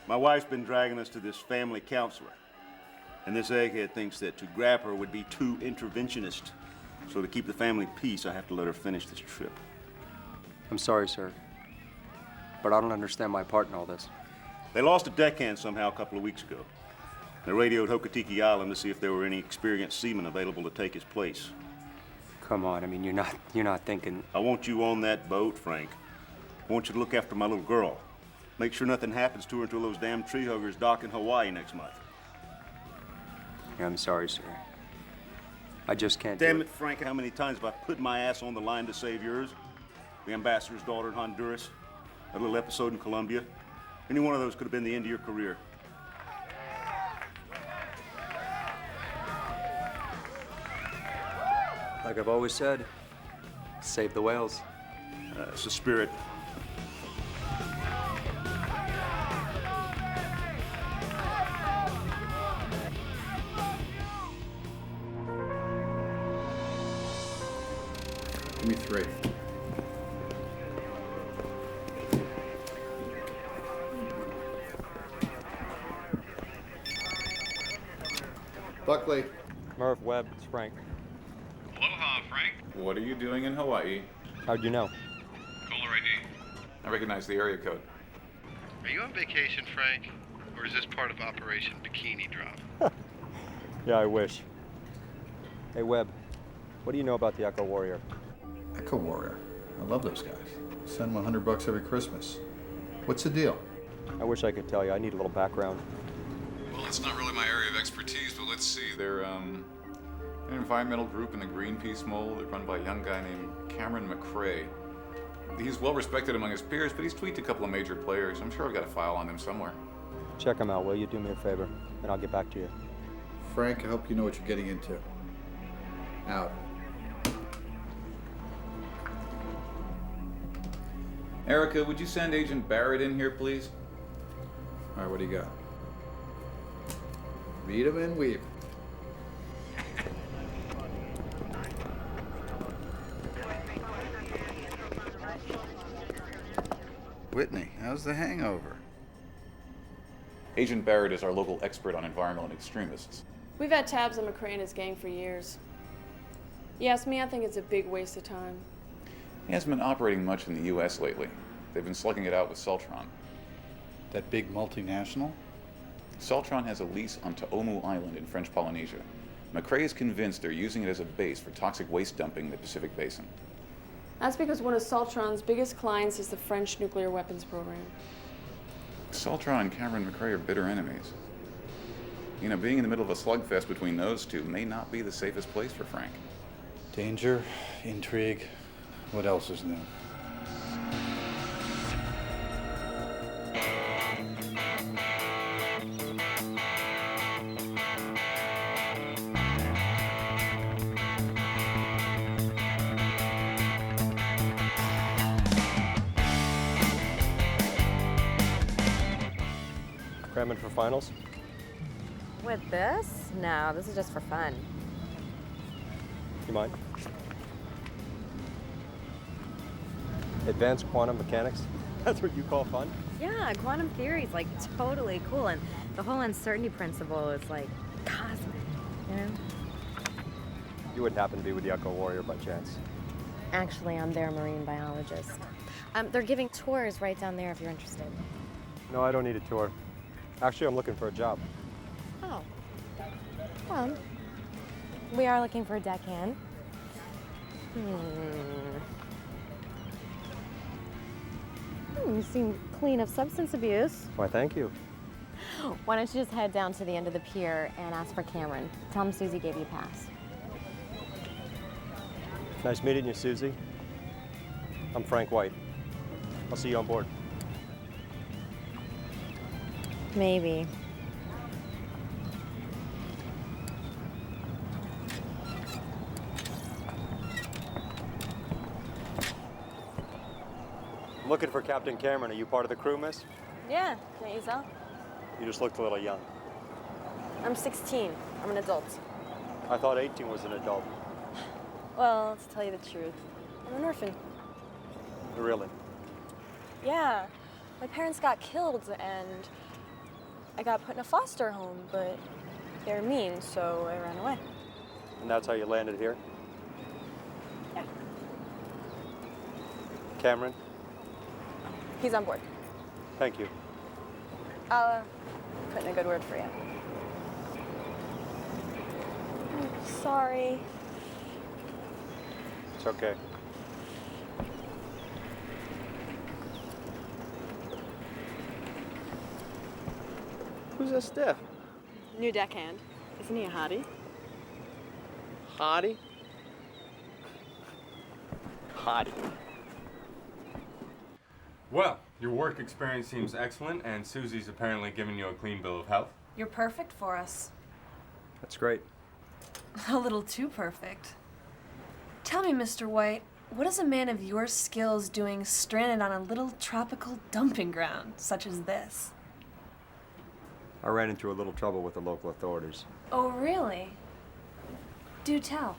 Speaker 2: My wife's been dragging us to this family counselor. And this egghead thinks that to grab her would be too interventionist. So to keep the family peace, I have to let her finish this trip.
Speaker 4: I'm sorry, sir, but I don't understand my part in all this.
Speaker 2: They lost a deckhand somehow a couple of weeks ago. They radioed Hokatiki Island to see if there were any experienced seamen available to take his place.
Speaker 4: Come on, I mean, you're not thinking...
Speaker 2: I want you on that boat, Frank. I want you to look after my little girl. Make sure nothing happens to her until those damn tree huggers dock in Hawaii next month.
Speaker 4: I'm sorry, sir. I just can't
Speaker 2: Damn
Speaker 4: do
Speaker 2: it, Frank, how many times have I put my ass on the line to save yours? The ambassador's daughter in Honduras, a little episode in Colombia. Any one of those could have been the end of your career.
Speaker 4: Like I've always said, save the whales.
Speaker 2: It's the spirit.
Speaker 1: Give me 3. Buckley.
Speaker 3: Murph, Webb, it's Frank.
Speaker 16: Aloha, Frank.
Speaker 5: What are you doing in Hawaii?
Speaker 3: How'd you know?
Speaker 16: Caller ID.
Speaker 5: I recognize the area code.
Speaker 21: Are you on vacation, Frank? Or is this part of Operation Bikini Drop?
Speaker 3: Yeah, I wish. Hey, Webb, what do you know about the Echo Warrior?
Speaker 1: Echo Warrior. I love those guys. Send them $100 every Christmas. What's the deal?
Speaker 3: I wish I could tell you. I need a little background.
Speaker 5: Well, it's not really my area of expertise, but let's see. They're an environmental group in the Greenpeace mold. They're run by a young guy named Cameron McCrae. He's well respected among his peers, but he's tweaked a couple of major players. I'm sure I've got a file on them somewhere.
Speaker 3: Check them out, will you? Do me a favor, and I'll get back to you.
Speaker 1: Frank, I hope you know what you're getting into. Out.
Speaker 5: Erica, would you send Agent Barrett in here, please?
Speaker 1: All right, what do you got? Read 'em and weave. Whitney, how's the hangover?
Speaker 5: Agent Barrett is our local expert on environmental extremists.
Speaker 10: We've had tabs on McCrae and his gang for years. You ask me, I think it's a big waste of time.
Speaker 5: He hasn't been operating much in the U.S. lately. They've been slugging it out with Celtron.
Speaker 1: That big multinational?
Speaker 5: Celtron has a lease on Ta'omu Island in French Polynesia. McCrae is convinced they're using it as a base for toxic waste dumping in the Pacific Basin.
Speaker 10: That's because one of Celtron's biggest clients is the French nuclear weapons program.
Speaker 5: Celtron and Cameron McCrae are bitter enemies. You know, being in the middle of a slugfest between those two may not be the safest place for Frank.
Speaker 1: Danger, intrigue, what else is new?
Speaker 3: Cramming for finals?
Speaker 18: With this? No, this is just for fun.
Speaker 3: You mind? Advanced quantum mechanics? That's what you call fun?
Speaker 18: Yeah, quantum theory is like totally cool, and the whole uncertainty principle is like cosmic, you know?
Speaker 3: You wouldn't happen to be with the Echo Warrior by chance?
Speaker 18: Actually, I'm their marine biologist. They're giving tours right down there if you're interested.
Speaker 3: No, I don't need a tour. Actually, I'm looking for a job.
Speaker 18: Oh. Well, we are looking for a deckhand. You seem clean of substance abuse.
Speaker 3: Why, thank you.
Speaker 18: Why don't you just head down to the end of the pier and ask for Cameron? Tell him Susie gave you a pass.
Speaker 3: Nice meeting you, Susie. I'm Frank White. I'll see you on board.
Speaker 18: Maybe.
Speaker 3: I'm looking for Captain Cameron. Are you part of the crew, miss?
Speaker 13: Yeah, can't you tell?
Speaker 3: You just looked a little young.
Speaker 13: I'm 16. I'm an adult.
Speaker 3: I thought 18 was an adult.
Speaker 13: Well, to tell you the truth, I'm an orphan.
Speaker 3: Really?
Speaker 13: Yeah, my parents got killed and I got put in a foster home, but they were mean, so I ran away.
Speaker 3: And that's how you landed here?
Speaker 13: Yeah.
Speaker 3: Cameron,
Speaker 13: He's on board.
Speaker 3: thank you.
Speaker 13: I'll put in a good word for you. Sorry.
Speaker 3: It's okay. Who's this stiff?
Speaker 10: New deckhand. Isn't he a hottie?
Speaker 3: Hottie? Hottie.
Speaker 15: Well, your work experience seems excellent, and Susie's apparently giving you a clean bill of health.
Speaker 11: You're perfect for us.
Speaker 3: That's great.
Speaker 11: A little too perfect. Tell me, Mr. White, what is a man of your skills doing stranded on a little tropical dumping ground such as this?
Speaker 3: I ran into a little trouble with the local authorities.
Speaker 11: Oh, really? Do tell.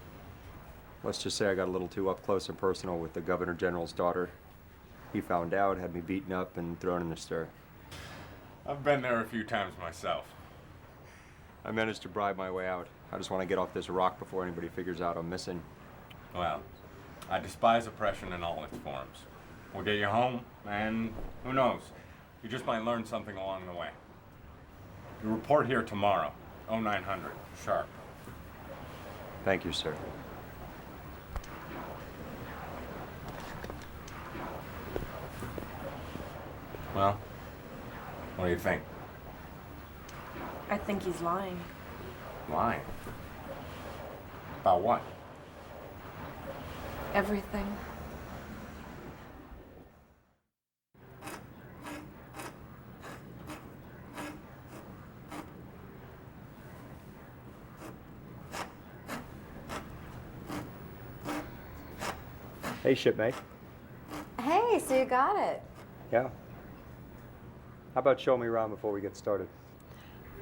Speaker 3: Let's just say I got a little too up close and personal with the Governor General's daughter. He found out, had me beaten up and thrown in the stir.
Speaker 15: I've been there a few times myself.
Speaker 3: I managed to bribe my way out. I just want to get off this rock before anybody figures out I'm missing.
Speaker 15: Well, I despise oppression in all its forms. We'll get you home, and who knows? You just might learn something along the way. You report here tomorrow, 0900, sharp.
Speaker 3: Thank you, sir.
Speaker 15: Well, what do you think?
Speaker 11: I think he's lying.
Speaker 15: Lying? About what?
Speaker 11: Everything.
Speaker 3: Hey, shipmate.
Speaker 18: Hey, so you got it.
Speaker 3: Yeah. How about show me around before we get started?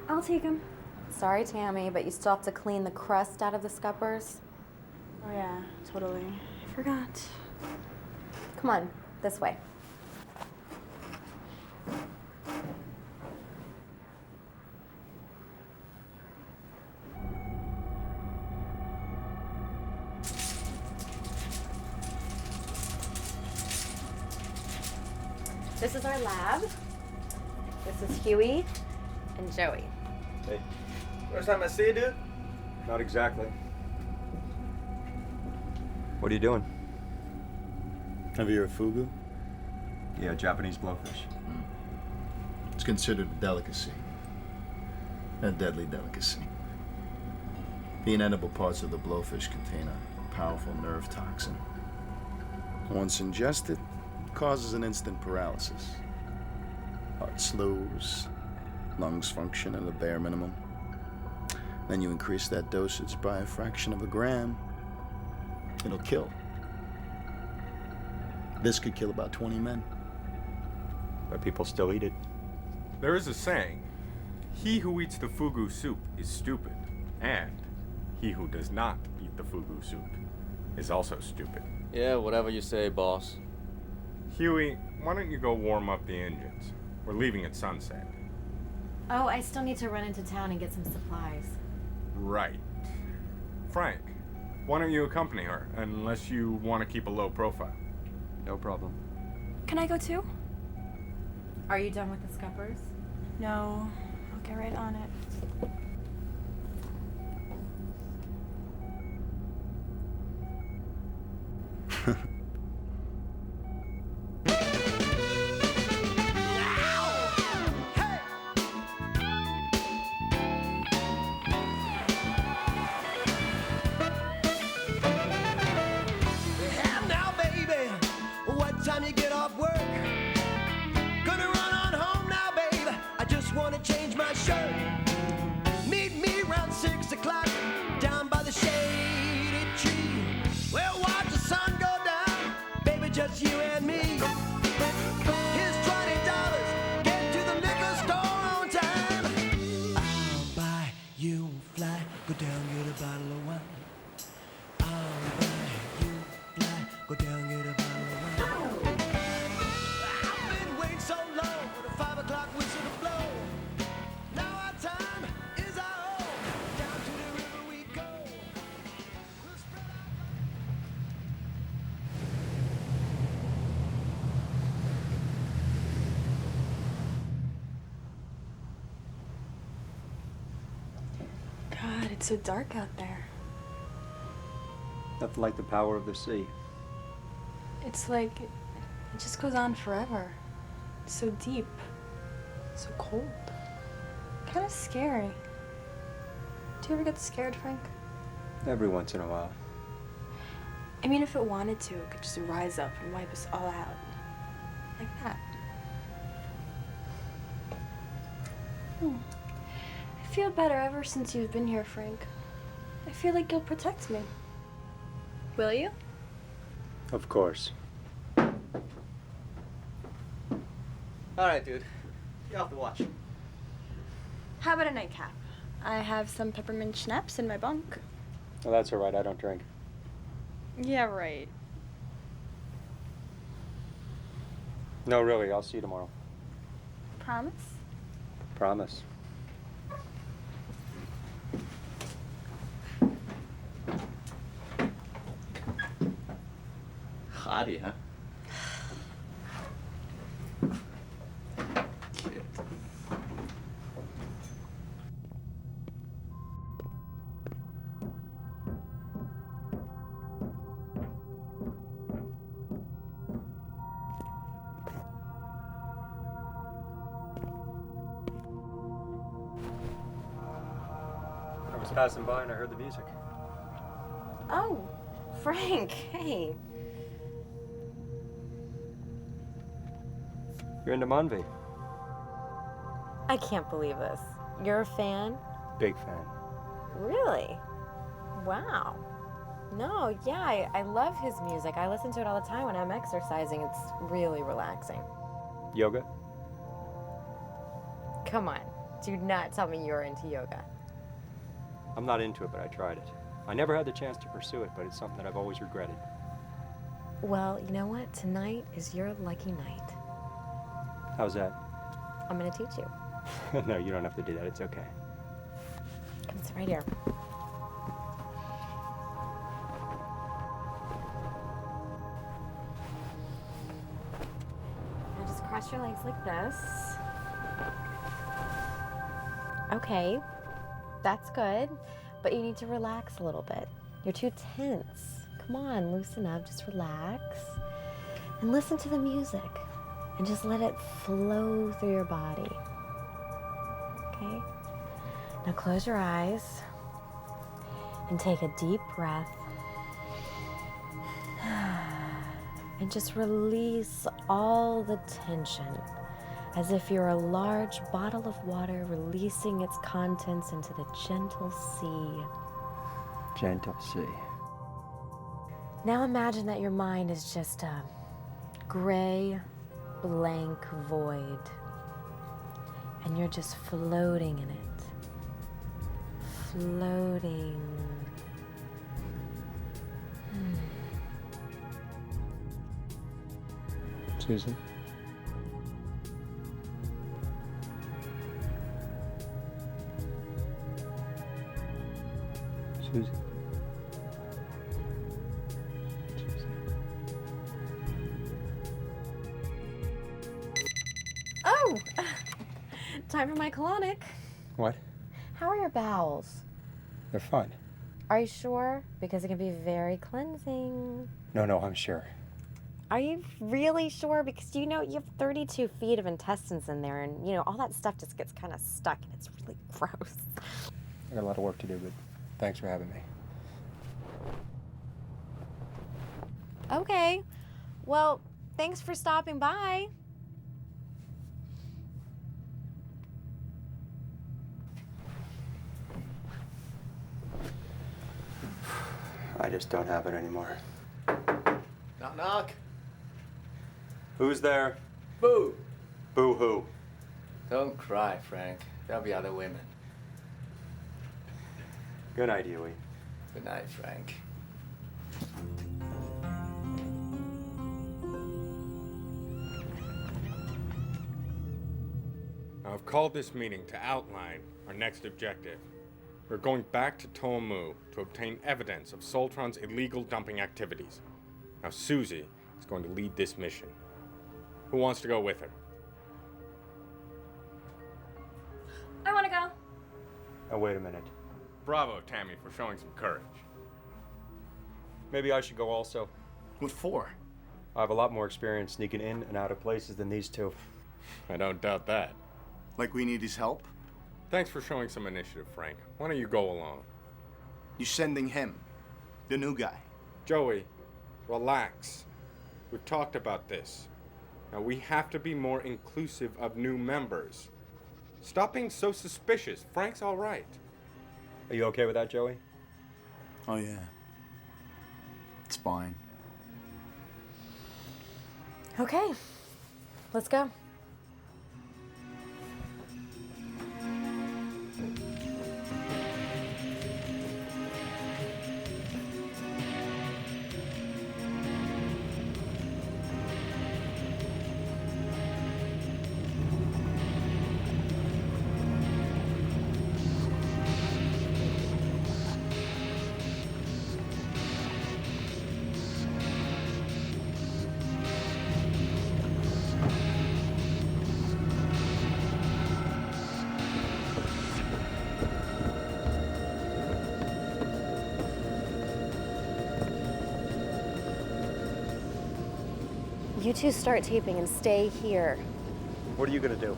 Speaker 18: I'll take him. Sorry, Tammy, but you still have to clean the crust out of the scuppers.
Speaker 10: Oh yeah, totally. I forgot.
Speaker 18: Come on, this way. This is our lab. This is Huey and Joey.
Speaker 3: Hey.
Speaker 22: First time I see you, dude?
Speaker 3: Not exactly. What are you doing?
Speaker 2: Have you heard of fugu?
Speaker 3: Yeah, Japanese blowfish.
Speaker 2: It's considered a delicacy. A deadly delicacy. The inedible parts of the blowfish contain a powerful nerve toxin. Once ingested, it causes an instant paralysis. Heart slows, lungs function at a bare minimum. Then you increase that dosage by a fraction of a gram. It'll kill. This could kill about 20 men.
Speaker 3: But people still eat it.
Speaker 15: There is a saying, He who eats the fugu soup is stupid, and he who does not eat the fugu soup is also stupid.
Speaker 9: Yeah, whatever you say, boss.
Speaker 15: Huey, why don't you go warm up the engines? We're leaving at sunset.
Speaker 18: Oh, I still need to run into town and get some supplies.
Speaker 15: Right. Frank, why don't you accompany her, unless you want to keep a low profile?
Speaker 4: No problem.
Speaker 13: Can I go too?
Speaker 18: Are you done with the scuppers?
Speaker 13: No, I'll get right on it.
Speaker 12: Now, baby, what time you get off work? Gonna run on home now, babe. I just wanna change my shirt. Meet me around 6 o'clock down by the shaded tree. We'll watch the sun go down, baby, just you and me. Here's $20, get to the liquor store on time. I'll buy you a fly, go down, get a bottle of wine. I'll buy you a fly, go down, get a bottle of wine. I've been waiting so long for the 5 o'clock whistle to blow. Now our time is our own. Down to the river we go.
Speaker 13: God, it's so dark out there.
Speaker 4: Nothing like the power of the sea.
Speaker 13: It's like it just goes on forever. It's so deep, so cold, kind of scary. Do you ever get scared, Frank?
Speaker 4: Every once in a while.
Speaker 13: I mean, if it wanted to, it could just rise up and wipe us all out. Like that. I feel better ever since you've been here, Frank. I feel like you'll protect me. Will you?
Speaker 4: Of course.
Speaker 22: All right, dude. Get off the watch.
Speaker 13: How about a nightcap? I have some peppermint schnapps in my bunk.
Speaker 4: Well, that's all right. I don't drink.
Speaker 13: Yeah, right.
Speaker 4: No, really. I'll see you tomorrow.
Speaker 13: Promise?
Speaker 4: Promise.
Speaker 2: Hottie, huh? Kid.
Speaker 3: I was passing by and I heard the music.
Speaker 18: Oh, Frank, hey.
Speaker 3: You're into Monvi.
Speaker 18: I can't believe this. You're a fan?
Speaker 3: Big fan.
Speaker 18: Really? Wow. No, yeah, I love his music. I listen to it all the time when I'm exercising. It's really relaxing.
Speaker 3: Yoga?
Speaker 18: Come on, do not tell me you're into yoga.
Speaker 3: I'm not into it, but I tried it. I never had the chance to pursue it, but it's something that I've always regretted.
Speaker 18: Well, you know what? Tonight is your lucky night.
Speaker 3: How's that?
Speaker 18: I'm gonna teach you.
Speaker 3: No, you don't have to do that. It's okay.
Speaker 18: Come sit right here. Now just cross your legs like this. Okay, that's good, but you need to relax a little bit. You're too tense. Come on, loosen up, just relax. And listen to the music. And just let it flow through your body. Okay? Now close your eyes and take a deep breath. And just release all the tension as if you're a large bottle of water releasing its contents into the gentle sea.
Speaker 4: Gentle sea.
Speaker 18: Now imagine that your mind is just a gray, blank void. And you're just floating in it. Floating.
Speaker 4: Susan? Susie?
Speaker 18: Oh! Time for my colonic.
Speaker 4: What?
Speaker 18: How are your bowels?
Speaker 4: They're fine.
Speaker 18: Are you sure? Because it can be very cleansing.
Speaker 4: No, I'm sure.
Speaker 18: Are you really sure? Because you know you have 32 feet of intestines in there, and you know all that stuff just gets kind of stuck, and it's really gross.
Speaker 4: I got a lot of work to do, but thanks for having me.
Speaker 18: Okay. Well, thanks for stopping by.
Speaker 4: I just don't have it anymore.
Speaker 22: Knock, knock.
Speaker 3: Who's there?
Speaker 22: Boo.
Speaker 3: Boo hoo.
Speaker 22: Don't cry, Frank. There'll be other women.
Speaker 3: Good night, Huey.
Speaker 22: Good night, Frank.
Speaker 15: I've called this meeting to outline our next objective. We're going back to Tomu to obtain evidence of Soltron's illegal dumping activities. Now, Susie is going to lead this mission. Who wants to go with her?
Speaker 13: I want to go.
Speaker 3: Oh, wait a minute.
Speaker 15: Bravo, Tammy, for showing some courage.
Speaker 3: Maybe I should go also.
Speaker 22: What for?
Speaker 3: I have a lot more experience sneaking in and out of places than these two.
Speaker 15: I don't doubt that.
Speaker 22: Like we need his help?
Speaker 15: Thanks for showing some initiative, Frank. Why don't you go along?
Speaker 22: You sending him, the new guy.
Speaker 15: Joey, relax. We've talked about this. Now, we have to be more inclusive of new members. Stop being so suspicious. Frank's all right.
Speaker 3: Are you okay with that, Joey?
Speaker 22: Oh, yeah. It's fine.
Speaker 18: Okay. Let's go. You two start taping and stay here.
Speaker 3: What are you gonna do?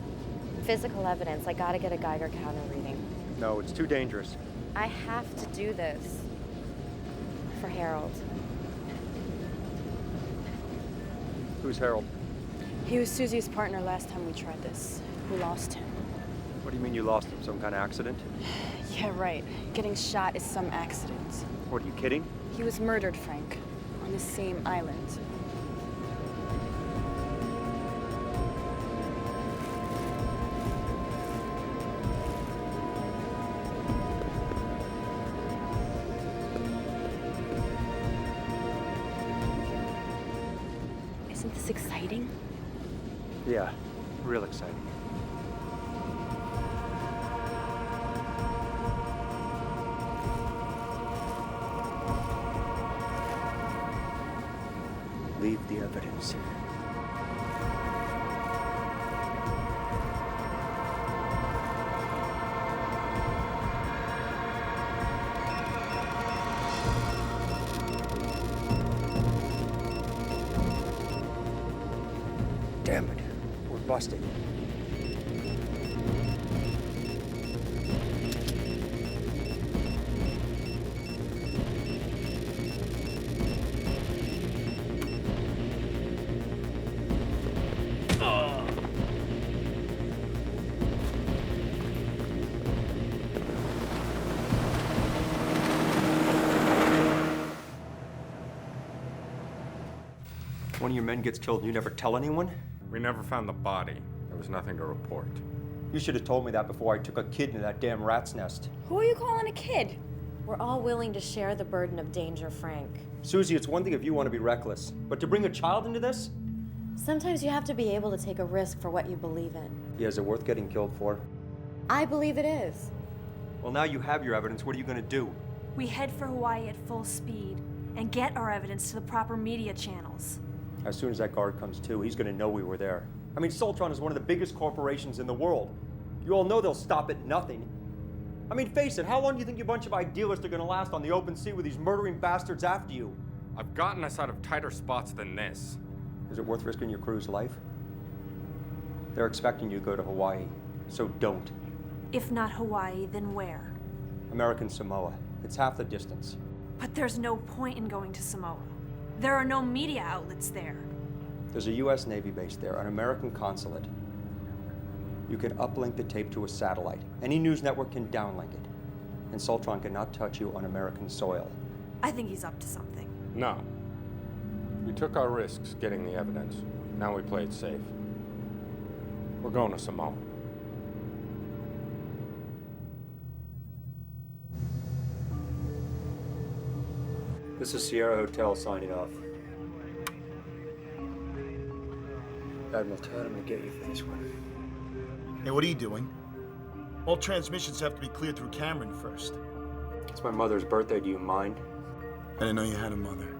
Speaker 18: Physical evidence. I gotta get a Geiger counter reading.
Speaker 3: No, it's too dangerous.
Speaker 18: I have to do this. For Harold.
Speaker 3: Who's Harold?
Speaker 13: He was Susie's partner last time we tried this. We lost him.
Speaker 3: What do you mean you lost him? Some kind of accident?
Speaker 13: Yeah, right. Getting shot is some accident.
Speaker 3: What, are you kidding?
Speaker 13: He was murdered, Frank. On the same island. Isn't this exciting?
Speaker 3: Yeah, real exciting.
Speaker 4: Leave the evidence. Damn it. We're busted.
Speaker 3: One of your men gets killed and you never tell anyone?
Speaker 15: We never found the body. There was nothing to report.
Speaker 4: You should have told me that before I took a kid into that damn rat's nest.
Speaker 6: Who are you calling a kid?
Speaker 18: We're all willing to share the burden of danger, Frank.
Speaker 4: Susie, it's one thing if you want to be reckless, but to bring a child into this?
Speaker 18: Sometimes you have to be able to take a risk for what you believe in.
Speaker 4: Yeah, is it worth getting killed for?
Speaker 18: I believe it is.
Speaker 4: Well, now you have your evidence. What are you going to do?
Speaker 11: We head for Hawaii at full speed and get our evidence to the proper media channels.
Speaker 4: As soon as that guard comes to, he's going to know we were there. I mean, Soltron is one of the biggest corporations in the world. You all know they'll stop at nothing. I mean, face it, how long do you think you bunch of idealists are going to last on the open sea with these murdering bastards after you?
Speaker 15: I've gotten us out of tighter spots than this.
Speaker 4: Is it worth risking your crew's life? They're expecting you to go to Hawaii, so don't.
Speaker 11: If not Hawaii, then where?
Speaker 4: American Samoa. It's half the distance.
Speaker 11: But there's no point in going to Samoa. There are no media outlets there.
Speaker 4: There's a U.S. Navy base there, an American consulate. You can uplink the tape to a satellite. Any news network can downlink it. And Soltron cannot touch you on American soil.
Speaker 11: I think he's up to something.
Speaker 15: No. We took our risks getting the evidence. Now we play it safe. We're going to Samoa.
Speaker 4: This is Sierra Hotel signing off. Admiral Todd, I'm gonna get you for this one.
Speaker 22: Hey, what are you doing? All transmissions have to be cleared through Cameron first.
Speaker 4: It's my mother's birthday. Do you mind?
Speaker 22: I didn't know you had a mother.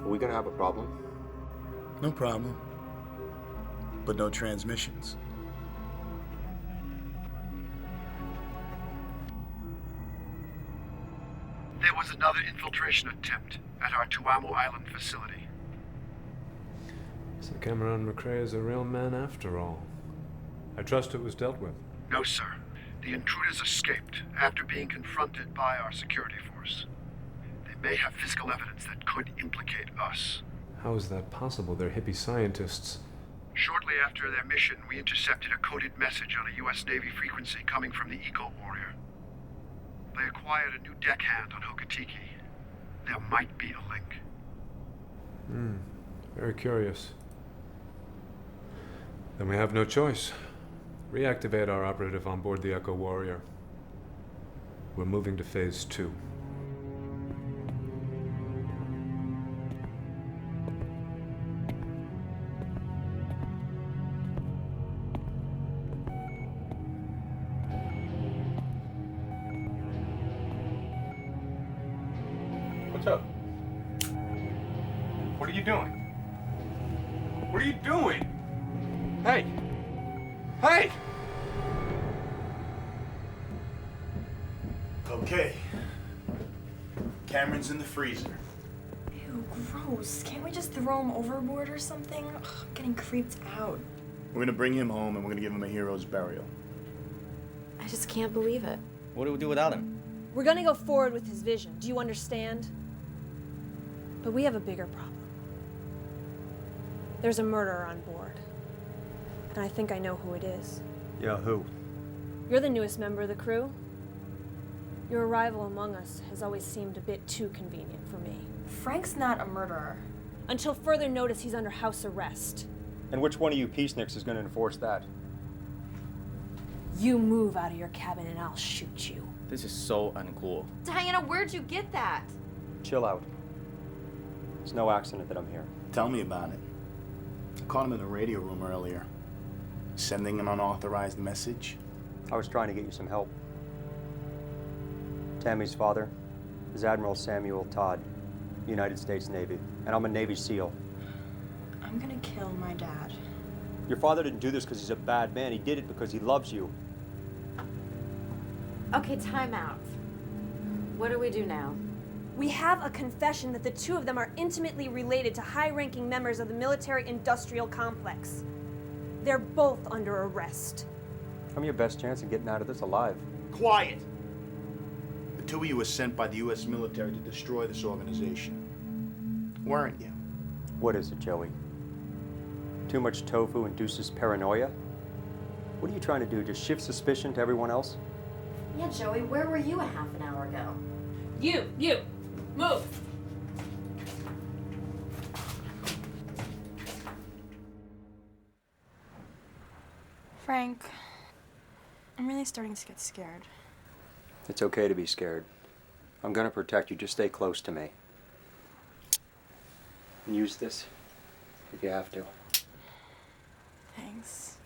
Speaker 4: Are we gonna have a problem?
Speaker 22: No problem. But no transmissions.
Speaker 20: There was another infiltration attempt at our Tuamo Island facility.
Speaker 19: So Cameron McRae is a real man after all. I trust it was dealt with.
Speaker 20: No, sir. The intruders escaped after being confronted by our security force. They may have physical evidence that could implicate us.
Speaker 19: How is that possible? They're hippie scientists.
Speaker 20: Shortly after their mission, we intercepted a coded message on a U.S. Navy frequency coming from the Eco Warrior. They acquired a new deckhand on Hokatiki. There might be a link.
Speaker 19: Very curious. Then we have no choice. Reactivate our operative on board the Echo Warrior. We're moving to phase 2.
Speaker 15: What's up? What are you doing? What are you doing? Hey! Hey!
Speaker 22: Okay. Cameron's in the freezer.
Speaker 6: Ew, gross. Can't we just throw him overboard or something? Ugh, I'm getting creeped out.
Speaker 22: We're gonna bring him home and we're gonna give him a hero's burial.
Speaker 18: I just can't believe it.
Speaker 9: What do we do without him?
Speaker 11: We're gonna go forward with his vision. Do you understand? But we have a bigger problem. There's a murderer on board. And I think I know who it is.
Speaker 4: Yeah, who?
Speaker 11: You're the newest member of the crew. Your arrival among us has always seemed a bit too convenient for me.
Speaker 6: Frank's not a murderer.
Speaker 11: Until further notice, he's under house arrest.
Speaker 4: And which one of you peaceniks is going to enforce that?
Speaker 11: You move out of your cabin and I'll shoot you.
Speaker 9: This is so uncool.
Speaker 18: Diana, where'd you get that?
Speaker 4: Chill out. It's no accident that I'm here.
Speaker 22: Tell me about it. I caught him in the radio room earlier. Sending an unauthorized message.
Speaker 4: I was trying to get you some help. Tammy's father is Admiral Samuel Todd, United States Navy, and I'm a Navy SEAL.
Speaker 6: I'm gonna kill my dad.
Speaker 4: Your father didn't do this because he's a bad man. He did it because he loves you.
Speaker 18: Okay, time out. What do we do now?
Speaker 11: We have a confession that the two of them are intimately related to high-ranking members of the military-industrial complex. They're both under arrest.
Speaker 4: I'm your best chance of getting out of this alive.
Speaker 22: Quiet! The two of you were sent by the U.S. military to destroy this organization. Weren't you?
Speaker 4: What is it, Joey? Too much tofu induces paranoia? What are you trying to do, just shift suspicion to everyone else?
Speaker 18: Yeah, Joey, where were you a half an hour ago?
Speaker 11: You, move!
Speaker 13: Frank, I'm really starting to get scared.
Speaker 3: It's okay to be scared. I'm gonna protect you. Just stay close to me. And use this if you have to.
Speaker 13: Thanks.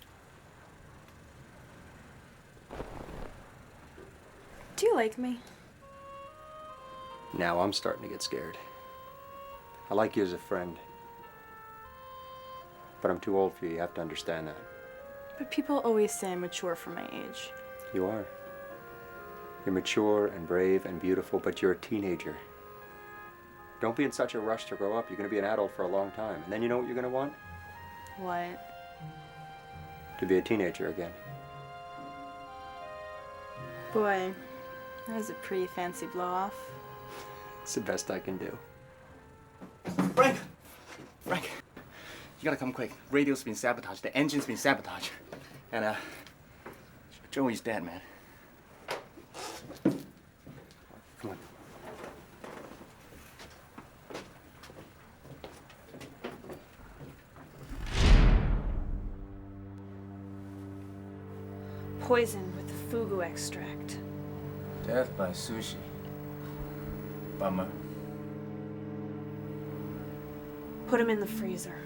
Speaker 13: Do you like me?
Speaker 3: Now I'm starting to get scared. I like you as a friend. But I'm too old for you. You have to understand that.
Speaker 13: But people always say I'm mature for my age.
Speaker 3: You are. You're mature and brave and beautiful, but you're a teenager. Don't be in such a rush to grow up. You're going to be an adult for a long time. And then you know what you're going to want?
Speaker 13: What?
Speaker 3: To be a teenager again.
Speaker 13: Boy, that was a pretty fancy blow-off.
Speaker 3: It's the best I can do.
Speaker 9: Frank! Frank! You gotta come quick. Radio's been sabotaged. The engine's been sabotaged. And, Joey's dead, man.
Speaker 3: Come on.
Speaker 11: Poisoned with the fugu extract.
Speaker 9: Death by sushi. Bummer.
Speaker 11: Put him in the freezer.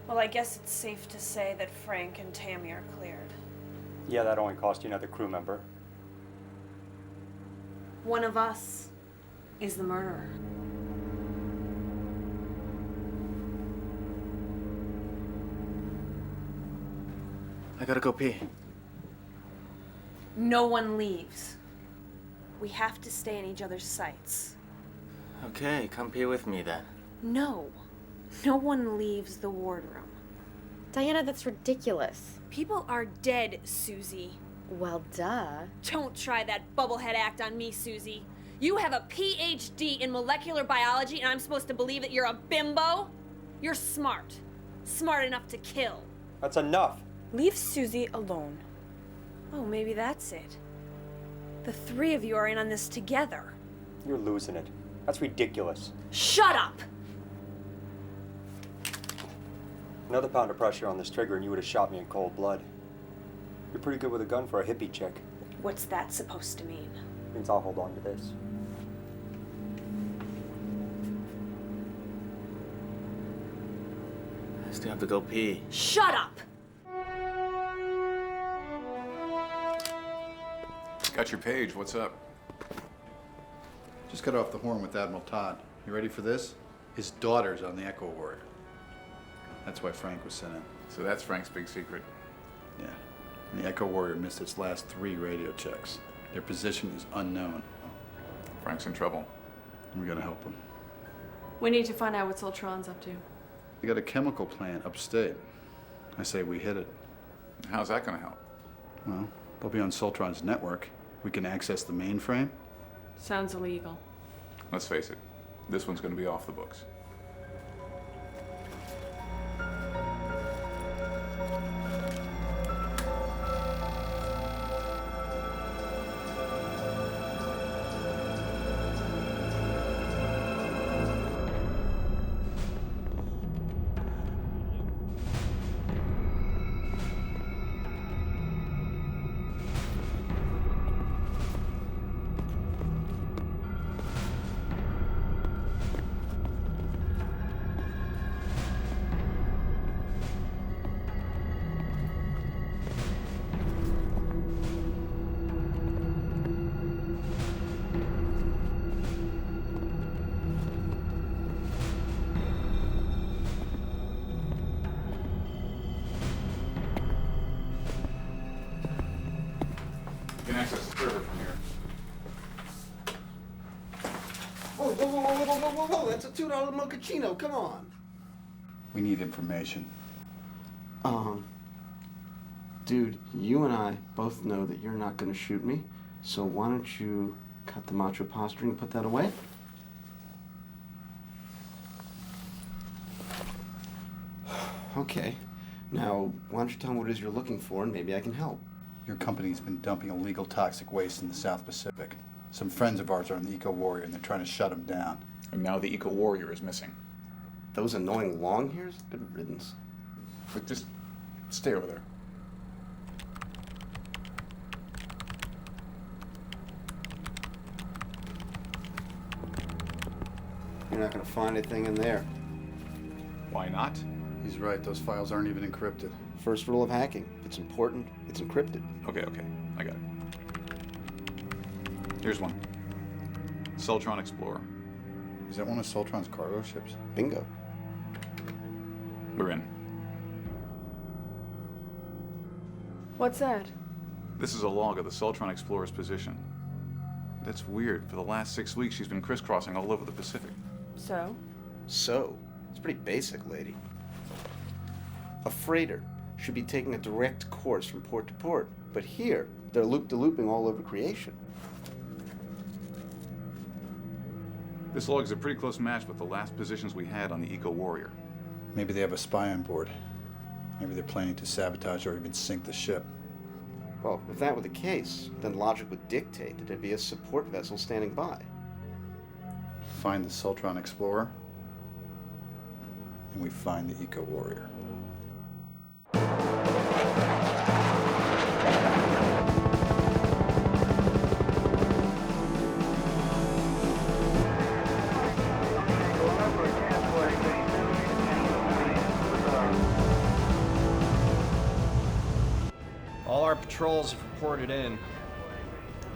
Speaker 11: Well, I guess it's safe to say that Frank and Tammy are cleared.
Speaker 3: Yeah, that only cost you another crew member.
Speaker 11: One of us is the murderer.
Speaker 9: I gotta go pee.
Speaker 11: No one leaves. We have to stay in each other's sights.
Speaker 9: Okay, come pee with me then.
Speaker 11: No. No one leaves the wardroom.
Speaker 18: Diana, that's ridiculous.
Speaker 11: People are dead, Susie.
Speaker 18: Well, duh.
Speaker 11: Don't try that bubblehead act on me, Susie. You have a PhD in molecular biology and I'm supposed to believe that you're a bimbo? You're smart. Smart enough to kill.
Speaker 3: That's enough.
Speaker 13: Leave Susie alone.
Speaker 11: Oh, maybe that's it. The three of you are in on this together.
Speaker 3: You're losing it. That's ridiculous.
Speaker 11: Shut up!
Speaker 3: Another pound of pressure on this trigger and you would have shot me in cold blood. You're pretty good with a gun for a hippie chick.
Speaker 11: What's that supposed to mean?
Speaker 3: Means I'll hold on to this.
Speaker 9: I still have to go pee.
Speaker 11: Shut up!
Speaker 5: Got your page. What's up?
Speaker 1: Just got off the horn with Admiral Todd. You ready for this? His daughter's on the Echo Warrior. That's why Frank was sent in.
Speaker 5: So that's Frank's big secret.
Speaker 1: Yeah. And the Echo Warrior missed its last 3 radio checks. Their position is unknown.
Speaker 5: Frank's in trouble.
Speaker 1: We gotta help him.
Speaker 10: We need to find out what Soltron's up to.
Speaker 1: We got a chemical plant upstate. I say we hit it.
Speaker 5: How's that gonna help?
Speaker 1: Well, they'll be on Soltron's network. We can access the mainframe.
Speaker 10: Sounds illegal.
Speaker 5: Let's face it, this one's gonna be off the books. You can access the server from here.
Speaker 7: Whoa, whoa, whoa, whoa, whoa, whoa, whoa, that's a $2 mochaccino, come on.
Speaker 1: We need information.
Speaker 7: Dude, you and I both know that you're not gonna shoot me, so why don't you cut the macho posturing and put that away? Okay. Now, why don't you tell me what it is you're looking for and maybe I can help.
Speaker 1: Your company's been dumping illegal toxic waste in the South Pacific. Some friends of ours are on the Eco Warrior and they're trying to shut them down.
Speaker 5: And now the Eco Warrior is missing.
Speaker 7: Those annoying long hairs? Good riddance.
Speaker 5: But just stay over there.
Speaker 7: You're not gonna find anything in there.
Speaker 5: Why not?
Speaker 1: He's right, those files aren't even encrypted.
Speaker 7: First rule of hacking. If it's important, it's encrypted.
Speaker 5: Okay, I got it. Here's one. Celtron Explorer.
Speaker 1: Is that one of Celtron's cargo ships?
Speaker 7: Bingo.
Speaker 5: We're in.
Speaker 10: What's that?
Speaker 5: This is a log of the Celtron Explorer's position. That's weird. For the last 6 weeks, she's been crisscrossing all over the Pacific.
Speaker 10: So?
Speaker 7: So? It's pretty basic, lady. A freighter should be taking a direct course from port to port, but here, they're loop-de-looping all over creation.
Speaker 5: This log is a pretty close match with the last positions we had on the Eco Warrior.
Speaker 1: Maybe they have a spy on board. Maybe they're planning to sabotage or even sink the ship.
Speaker 7: Well, if that were the case, then logic would dictate that there'd be a support vessel standing by.
Speaker 1: Find the Celtron Explorer, and we find the Eco Warrior.
Speaker 8: All our patrols have reported in.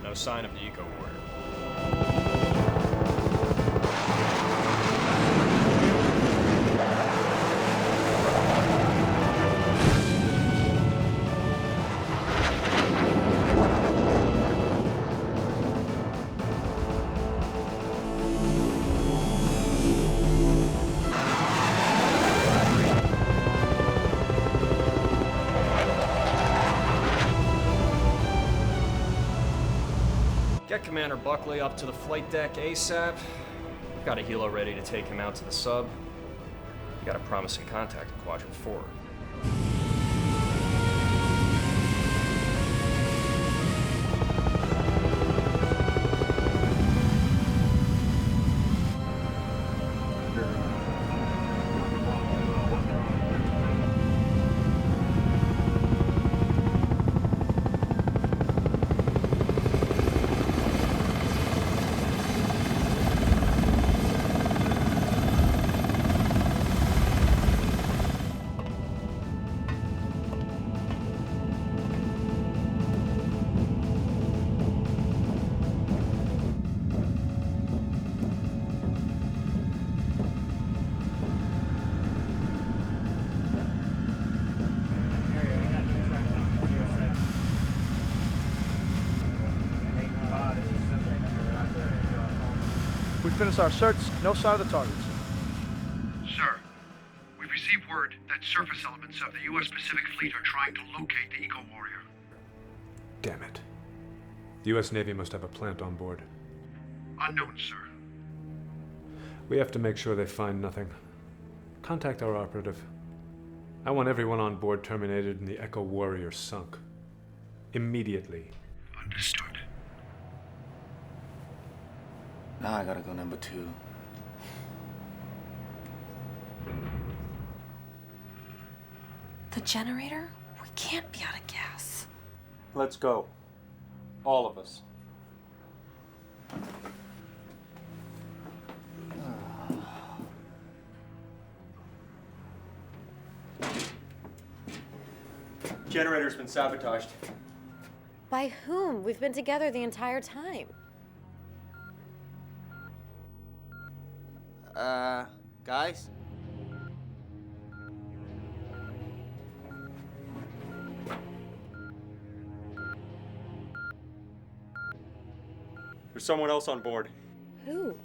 Speaker 8: No sign of the Eco Warrior. Get Commander Buckley up to the flight deck ASAP. We've got a helo ready to take him out to the sub. We got a promising contact in Quadrant 4.
Speaker 14: We finished our search. No sign of the targets.
Speaker 20: Sir, we've received word that surface elements of the U.S. Pacific Fleet are trying to locate the Eco Warrior.
Speaker 19: Damn it. The U.S. Navy must have a plant on board.
Speaker 20: Unknown, sir.
Speaker 19: We have to make sure they find nothing. Contact our operative. I want everyone on board terminated and the Eco Warrior sunk. Immediately.
Speaker 20: Understood.
Speaker 9: Now I gotta go number 2.
Speaker 11: The generator? We can't be out of gas.
Speaker 3: Let's go. All of us. Generator's been sabotaged.
Speaker 18: By whom? We've been together the entire time.
Speaker 9: Guys?
Speaker 3: There's someone else on board.
Speaker 18: Who?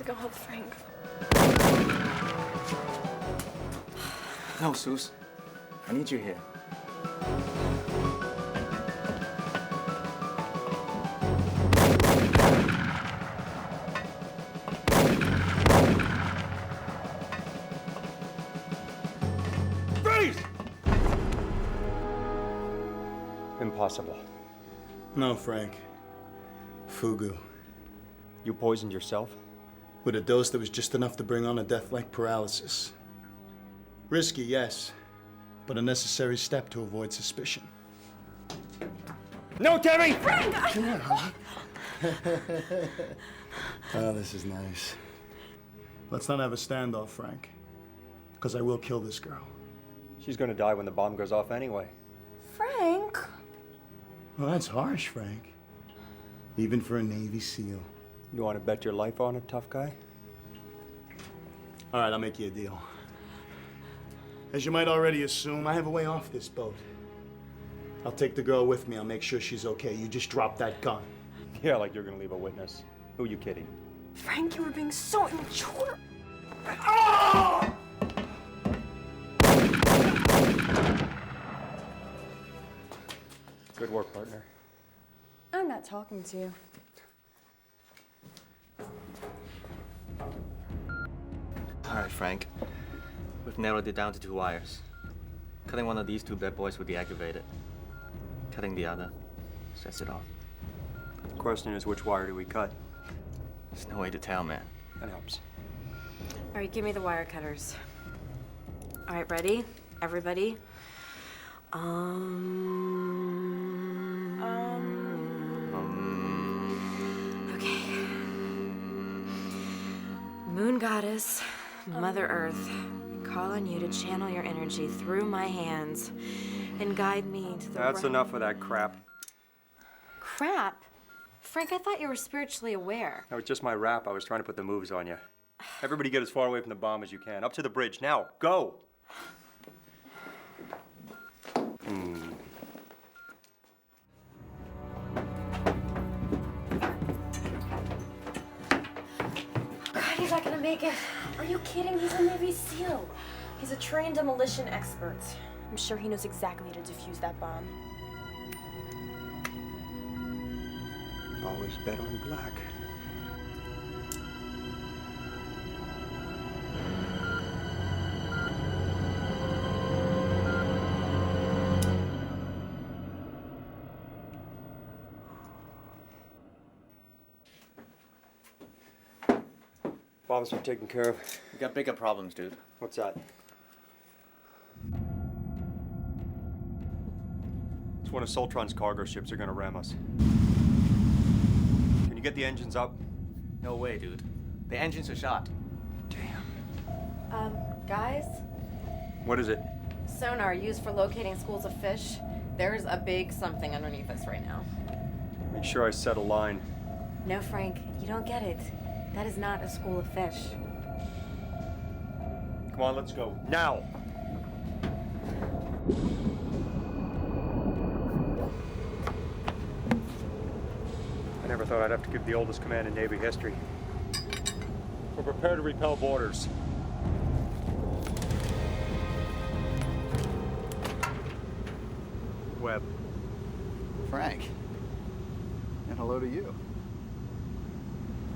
Speaker 6: Go help Frank.
Speaker 9: No, Seuss. I need you here.
Speaker 4: impossible.
Speaker 22: No, Frank. Fugu.
Speaker 4: You poisoned yourself?
Speaker 22: With a dose that was just enough to bring on a death-like paralysis. Risky, yes, but a necessary step to avoid suspicion.
Speaker 4: No, Terry!
Speaker 22: Frank! Come on, honey. Oh, this is nice. Let's not have a standoff, Frank. Because I will kill this girl.
Speaker 4: She's gonna die when the bomb goes off anyway.
Speaker 11: Frank!
Speaker 22: Well, that's harsh, Frank. Even for a Navy SEAL.
Speaker 4: You want to bet your life on it, tough guy?
Speaker 22: All right, I'll make you a deal. As you might already assume, I have a way off this boat. I'll take the girl with me. I'll make sure she's okay. You just drop that gun.
Speaker 4: Yeah, like you're gonna leave a witness. Who are you kidding?
Speaker 11: Frank, you were being so immature.
Speaker 4: Good work, partner.
Speaker 10: I'm not talking to you.
Speaker 9: All right, Frank. We've narrowed it down to 2 wires. Cutting one of these 2 bad boys would deactivate it. Cutting the other sets it off.
Speaker 4: The question is, which wire do we cut?
Speaker 9: There's no way to tell, man.
Speaker 4: That helps.
Speaker 16: All right, give me the wire cutters. All right, ready? Everybody? Okay. Moon Goddess, Mother Earth, call on you to channel your energy through my hands and guide me to the
Speaker 4: That's enough of that crap.
Speaker 16: Crap? Frank, I thought you were spiritually aware.
Speaker 4: That was just my rap. I was trying to put the moves on you. Everybody get as far away from the bomb as you can. Up to the bridge. Now, go!
Speaker 6: God, he's not gonna make it. Are you kidding? He's a Navy SEAL. He's a trained demolition expert. I'm sure he knows exactly how to defuse that bomb.
Speaker 4: Always bet on black. Bombs are taken care of.
Speaker 9: We got bigger problems, dude.
Speaker 4: What's that? It's one of Soltron's cargo ships. They're gonna ram us. Can you get the engines up?
Speaker 9: No way, dude. The engines are shot.
Speaker 16: Guys,
Speaker 4: What is it?
Speaker 16: sonar used for locating schools of fish. There's a big something underneath us right now.
Speaker 4: Make sure I set a line.
Speaker 16: No, Frank, you don't get it. That is not a school of fish.
Speaker 4: Come on, let's go. Now! I never thought I'd have to give the oldest command in Navy history. We're prepared to repel boarders. Webb.
Speaker 1: Frank. And hello to you.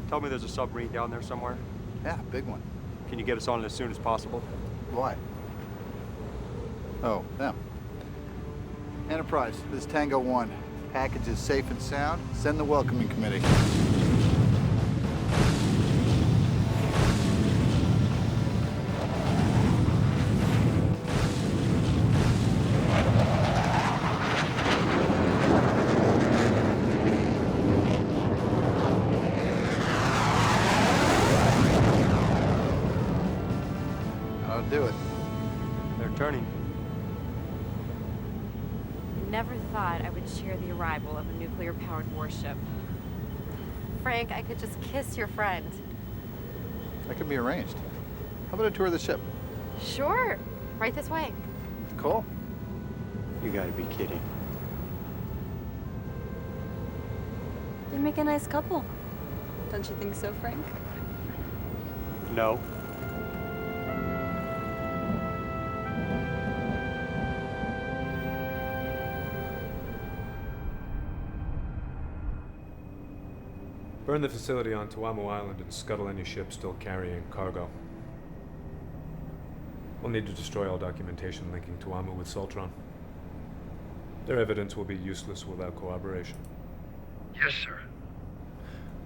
Speaker 4: Tell me there's a submarine down there somewhere.
Speaker 1: Yeah, big one.
Speaker 4: Can you get us on it as soon as possible?
Speaker 1: Why? Oh, them. Enterprise, this is Tango 1. Package is safe and sound. Send the welcoming committee. I'll do it.
Speaker 4: They're turning.
Speaker 16: Never thought I would cheer the arrival of a nuclear-powered warship. Frank, I could just kiss your friend.
Speaker 1: That could be arranged. How about a tour of the ship?
Speaker 16: Sure. Right this way.
Speaker 1: Cool.
Speaker 4: You gotta be kidding.
Speaker 13: They make a nice couple. Don't you think so, Frank?
Speaker 4: No.
Speaker 19: Burn the facility on Tuamu Island and scuttle any ship still carrying cargo. We'll need to destroy all documentation linking Tuamu with Soltron. Their evidence will be useless without cooperation.
Speaker 20: Yes, sir.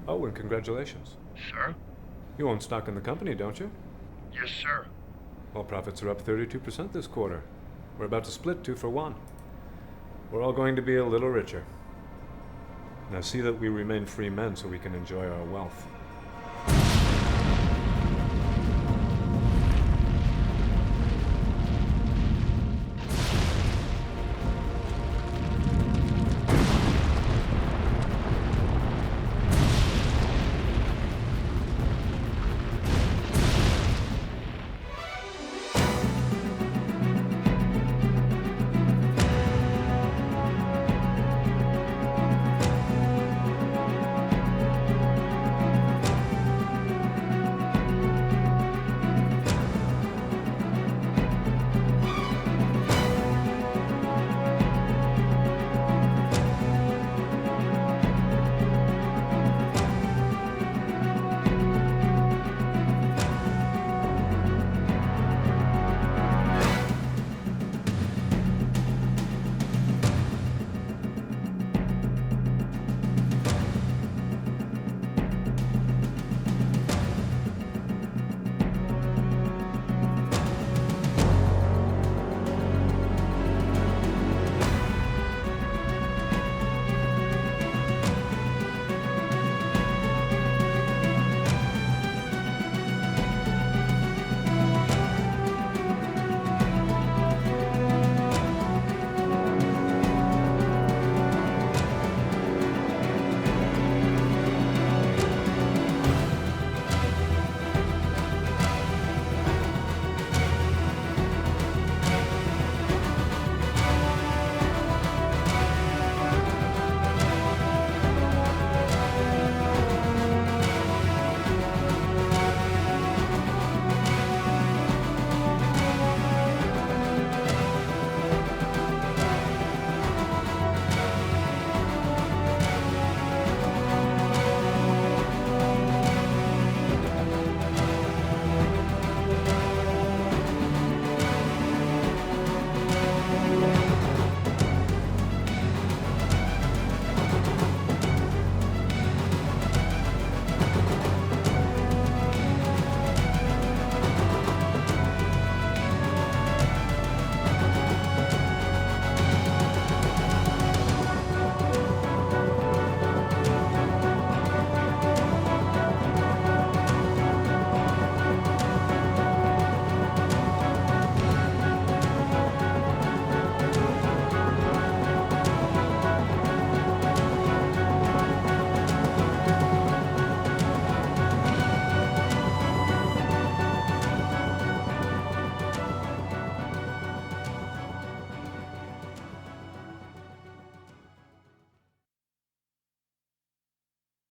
Speaker 19: Oh, and congratulations.
Speaker 20: Sir?
Speaker 19: You own stock in the company, don't you?
Speaker 20: Yes, sir.
Speaker 19: Well, profits are up 32% this quarter. We're about to split 2 for 1. We're all going to be a little richer. Now see that we remain free men so we can enjoy our wealth.